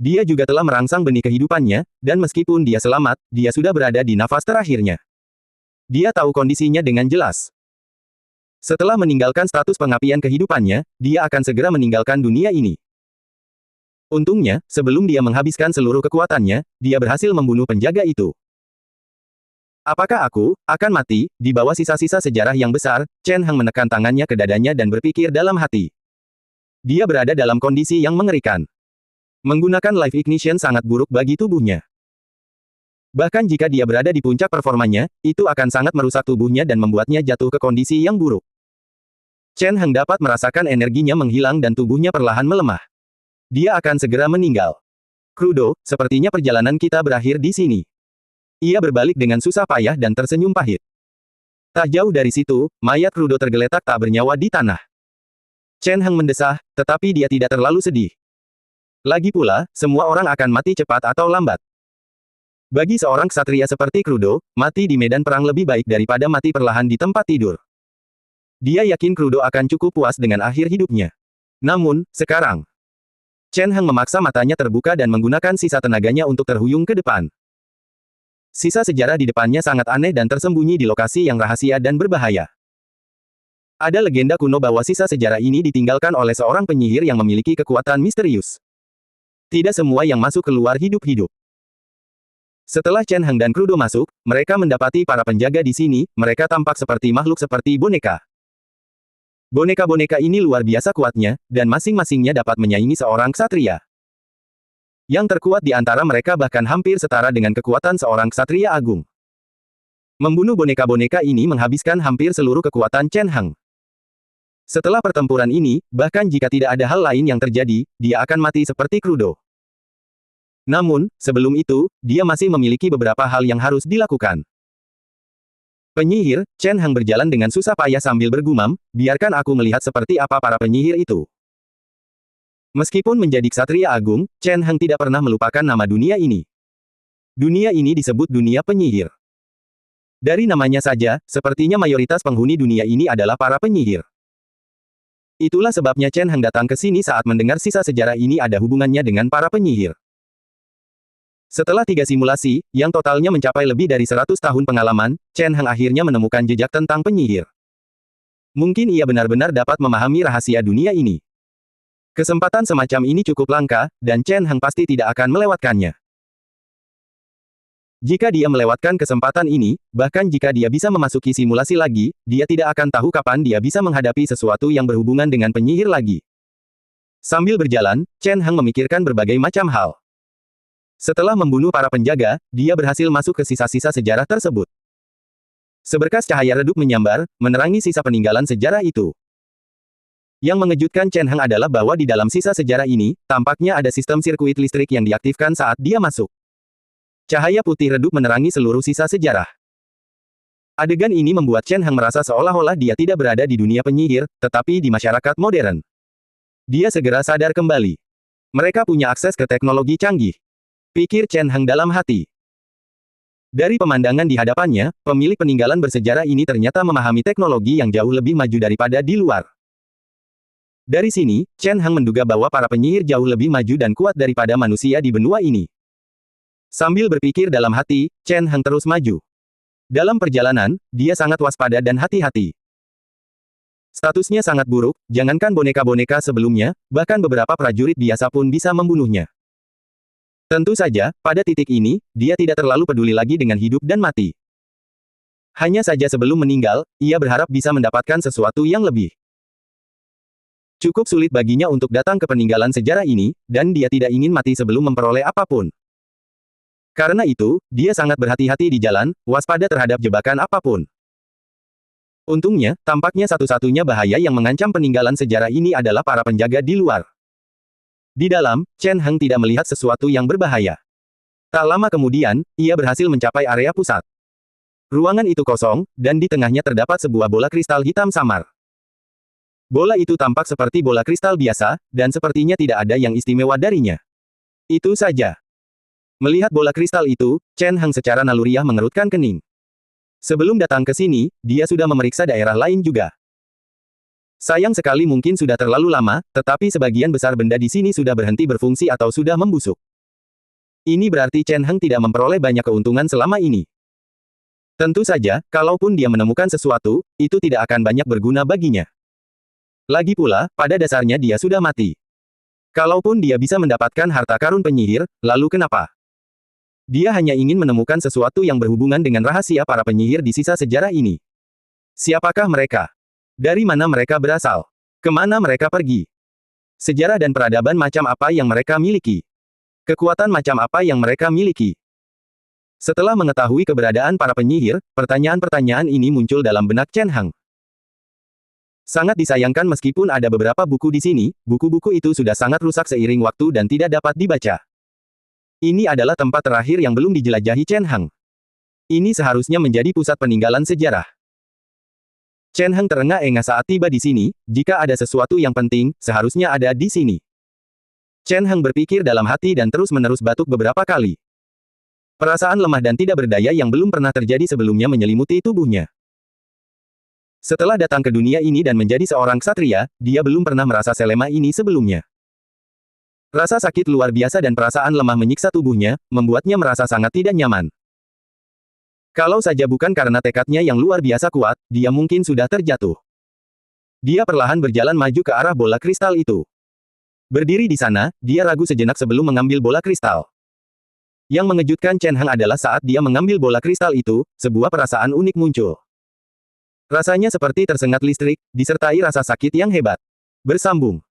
Dia juga telah merangsang benih kehidupannya, dan meskipun dia selamat, dia sudah berada di nafas terakhirnya. Dia tahu kondisinya dengan jelas. Setelah meninggalkan status pengabdian kehidupannya, dia akan segera meninggalkan dunia ini. Untungnya, sebelum dia menghabiskan seluruh kekuatannya, dia berhasil membunuh penjaga itu. Apakah aku akan mati di bawah sisa-sisa sejarah yang besar? Chen Heng menekan tangannya ke dadanya dan berpikir dalam hati. Dia berada dalam kondisi yang mengerikan. Menggunakan life ignition sangat buruk bagi tubuhnya. Bahkan jika dia berada di puncak performanya, itu akan sangat merusak tubuhnya dan membuatnya jatuh ke kondisi yang buruk. Chen Heng dapat merasakan energinya menghilang dan tubuhnya perlahan melemah. Dia akan segera meninggal. Crudo, sepertinya perjalanan kita berakhir di sini. Ia berbalik dengan susah payah dan tersenyum pahit. Tak jauh dari situ, mayat Crudo tergeletak tak bernyawa di tanah. Chen Heng mendesah, tetapi dia tidak terlalu sedih. Lagi pula, semua orang akan mati cepat atau lambat. Bagi seorang ksatria seperti Crudo, mati di medan perang lebih baik daripada mati perlahan di tempat tidur. Dia yakin Crudo akan cukup puas dengan akhir hidupnya. Namun, sekarang, Chen Heng memaksa matanya terbuka dan menggunakan sisa tenaganya untuk terhuyung ke depan. Sisa sejarah di depannya sangat aneh dan tersembunyi di lokasi yang rahasia dan berbahaya. Ada legenda kuno bahwa sisa sejarah ini ditinggalkan oleh seorang penyihir yang memiliki kekuatan misterius. Tidak semua yang masuk keluar hidup-hidup. Setelah Chen Heng dan Crudo masuk, mereka mendapati para penjaga di sini, mereka tampak seperti makhluk seperti boneka. Boneka-boneka ini luar biasa kuatnya, dan masing-masingnya dapat menyaingi seorang ksatria. Yang terkuat di antara mereka bahkan hampir setara dengan kekuatan seorang ksatria agung. Membunuh boneka-boneka ini menghabiskan hampir seluruh kekuatan Chen Heng. Setelah pertempuran ini, bahkan jika tidak ada hal lain yang terjadi, dia akan mati seperti Crudo. Namun, sebelum itu, dia masih memiliki beberapa hal yang harus dilakukan. Penyihir, Chen Heng berjalan dengan susah payah sambil bergumam, biarkan aku melihat seperti apa para penyihir itu. Meskipun menjadi ksatria agung, Chen Heng tidak pernah melupakan nama dunia ini. Dunia ini disebut dunia penyihir. Dari namanya saja, sepertinya mayoritas penghuni dunia ini adalah para penyihir. Itulah sebabnya Chen Heng datang ke sini saat mendengar sisa sejarah ini ada hubungannya dengan para penyihir. Setelah 3 simulasi, yang totalnya mencapai lebih dari 100 tahun pengalaman, Chen Heng akhirnya menemukan jejak tentang penyihir. Mungkin ia benar-benar dapat memahami rahasia dunia ini. Kesempatan semacam ini cukup langka, dan Chen Heng pasti tidak akan melewatkannya. Jika dia melewatkan kesempatan ini, bahkan jika dia bisa memasuki simulasi lagi, dia tidak akan tahu kapan dia bisa menghadapi sesuatu yang berhubungan dengan penyihir lagi. Sambil berjalan, Chen Heng memikirkan berbagai macam hal. Setelah membunuh para penjaga, dia berhasil masuk ke sisa-sisa sejarah tersebut. Seberkas cahaya redup menyambar, menerangi sisa peninggalan sejarah itu. Yang mengejutkan Chen Heng adalah bahwa di dalam sisa sejarah ini, tampaknya ada sistem sirkuit listrik yang diaktifkan saat dia masuk. Cahaya putih redup menerangi seluruh sisa sejarah. Adegan ini membuat Chen Heng merasa seolah-olah dia tidak berada di dunia penyihir, tetapi di masyarakat modern. Dia segera sadar kembali. Mereka punya akses ke teknologi canggih. Pikir Chen Heng dalam hati. Dari pemandangan di hadapannya, pemilik peninggalan bersejarah ini ternyata memahami teknologi yang jauh lebih maju daripada di luar. Dari sini, Chen Hang menduga bahwa para penyihir jauh lebih maju dan kuat daripada manusia di benua ini. Sambil berpikir dalam hati, Chen Hang terus maju. Dalam perjalanan, dia sangat waspada dan hati-hati. Statusnya sangat buruk, jangankan boneka-boneka sebelumnya, bahkan beberapa prajurit biasa pun bisa membunuhnya. Tentu saja, pada titik ini, dia tidak terlalu peduli lagi dengan hidup dan mati. Hanya saja sebelum meninggal, ia berharap bisa mendapatkan sesuatu yang lebih. Cukup sulit baginya untuk datang ke peninggalan sejarah ini, dan dia tidak ingin mati sebelum memperoleh apapun. Karena itu, dia sangat berhati-hati di jalan, waspada terhadap jebakan apapun. Untungnya, tampaknya satu-satunya bahaya yang mengancam peninggalan sejarah ini adalah para penjaga di luar. Di dalam, Chen Hang tidak melihat sesuatu yang berbahaya. Tak lama kemudian, ia berhasil mencapai area pusat. Ruangan itu kosong, dan di tengahnya terdapat sebuah bola kristal hitam samar. Bola itu tampak seperti bola kristal biasa, dan sepertinya tidak ada yang istimewa darinya. Itu saja. Melihat bola kristal itu, Chen Hang secara naluriah mengerutkan kening. Sebelum datang ke sini, dia sudah memeriksa daerah lain juga. Sayang sekali mungkin sudah terlalu lama, tetapi sebagian besar benda di sini sudah berhenti berfungsi atau sudah membusuk. Ini berarti Chen Hang tidak memperoleh banyak keuntungan selama ini. Tentu saja, kalaupun dia menemukan sesuatu, itu tidak akan banyak berguna baginya. Lagi pula, pada dasarnya dia sudah mati. Kalaupun dia bisa mendapatkan harta karun penyihir, lalu kenapa? Dia hanya ingin menemukan sesuatu yang berhubungan dengan rahasia para penyihir di sisa sejarah ini. Siapakah mereka? Dari mana mereka berasal? Kemana mereka pergi? Sejarah dan peradaban macam apa yang mereka miliki? Kekuatan macam apa yang mereka miliki? Setelah mengetahui keberadaan para penyihir, pertanyaan-pertanyaan ini muncul dalam benak Chen Hang. Sangat disayangkan meskipun ada beberapa buku di sini, buku-buku itu sudah sangat rusak seiring waktu dan tidak dapat dibaca. Ini adalah tempat terakhir yang belum dijelajahi Chen Hang. Ini seharusnya menjadi pusat peninggalan sejarah. Chen Hang terengah-engah saat tiba di sini, jika ada sesuatu yang penting, seharusnya ada di sini. Chen Hang berpikir dalam hati dan terus-menerus batuk beberapa kali. Perasaan lemah dan tidak berdaya yang belum pernah terjadi sebelumnya menyelimuti tubuhnya. Setelah datang ke dunia ini dan menjadi seorang ksatria, dia belum pernah merasa selemah ini sebelumnya. Rasa sakit luar biasa dan perasaan lemah menyiksa tubuhnya, membuatnya merasa sangat tidak nyaman. Kalau saja bukan karena tekadnya yang luar biasa kuat, dia mungkin sudah terjatuh. Dia perlahan berjalan maju ke arah bola kristal itu. Berdiri di sana, dia ragu sejenak sebelum mengambil bola kristal. Yang mengejutkan Chen Hang adalah saat dia mengambil bola kristal itu, sebuah perasaan unik muncul. Rasanya seperti tersengat listrik, disertai rasa sakit yang hebat. Bersambung.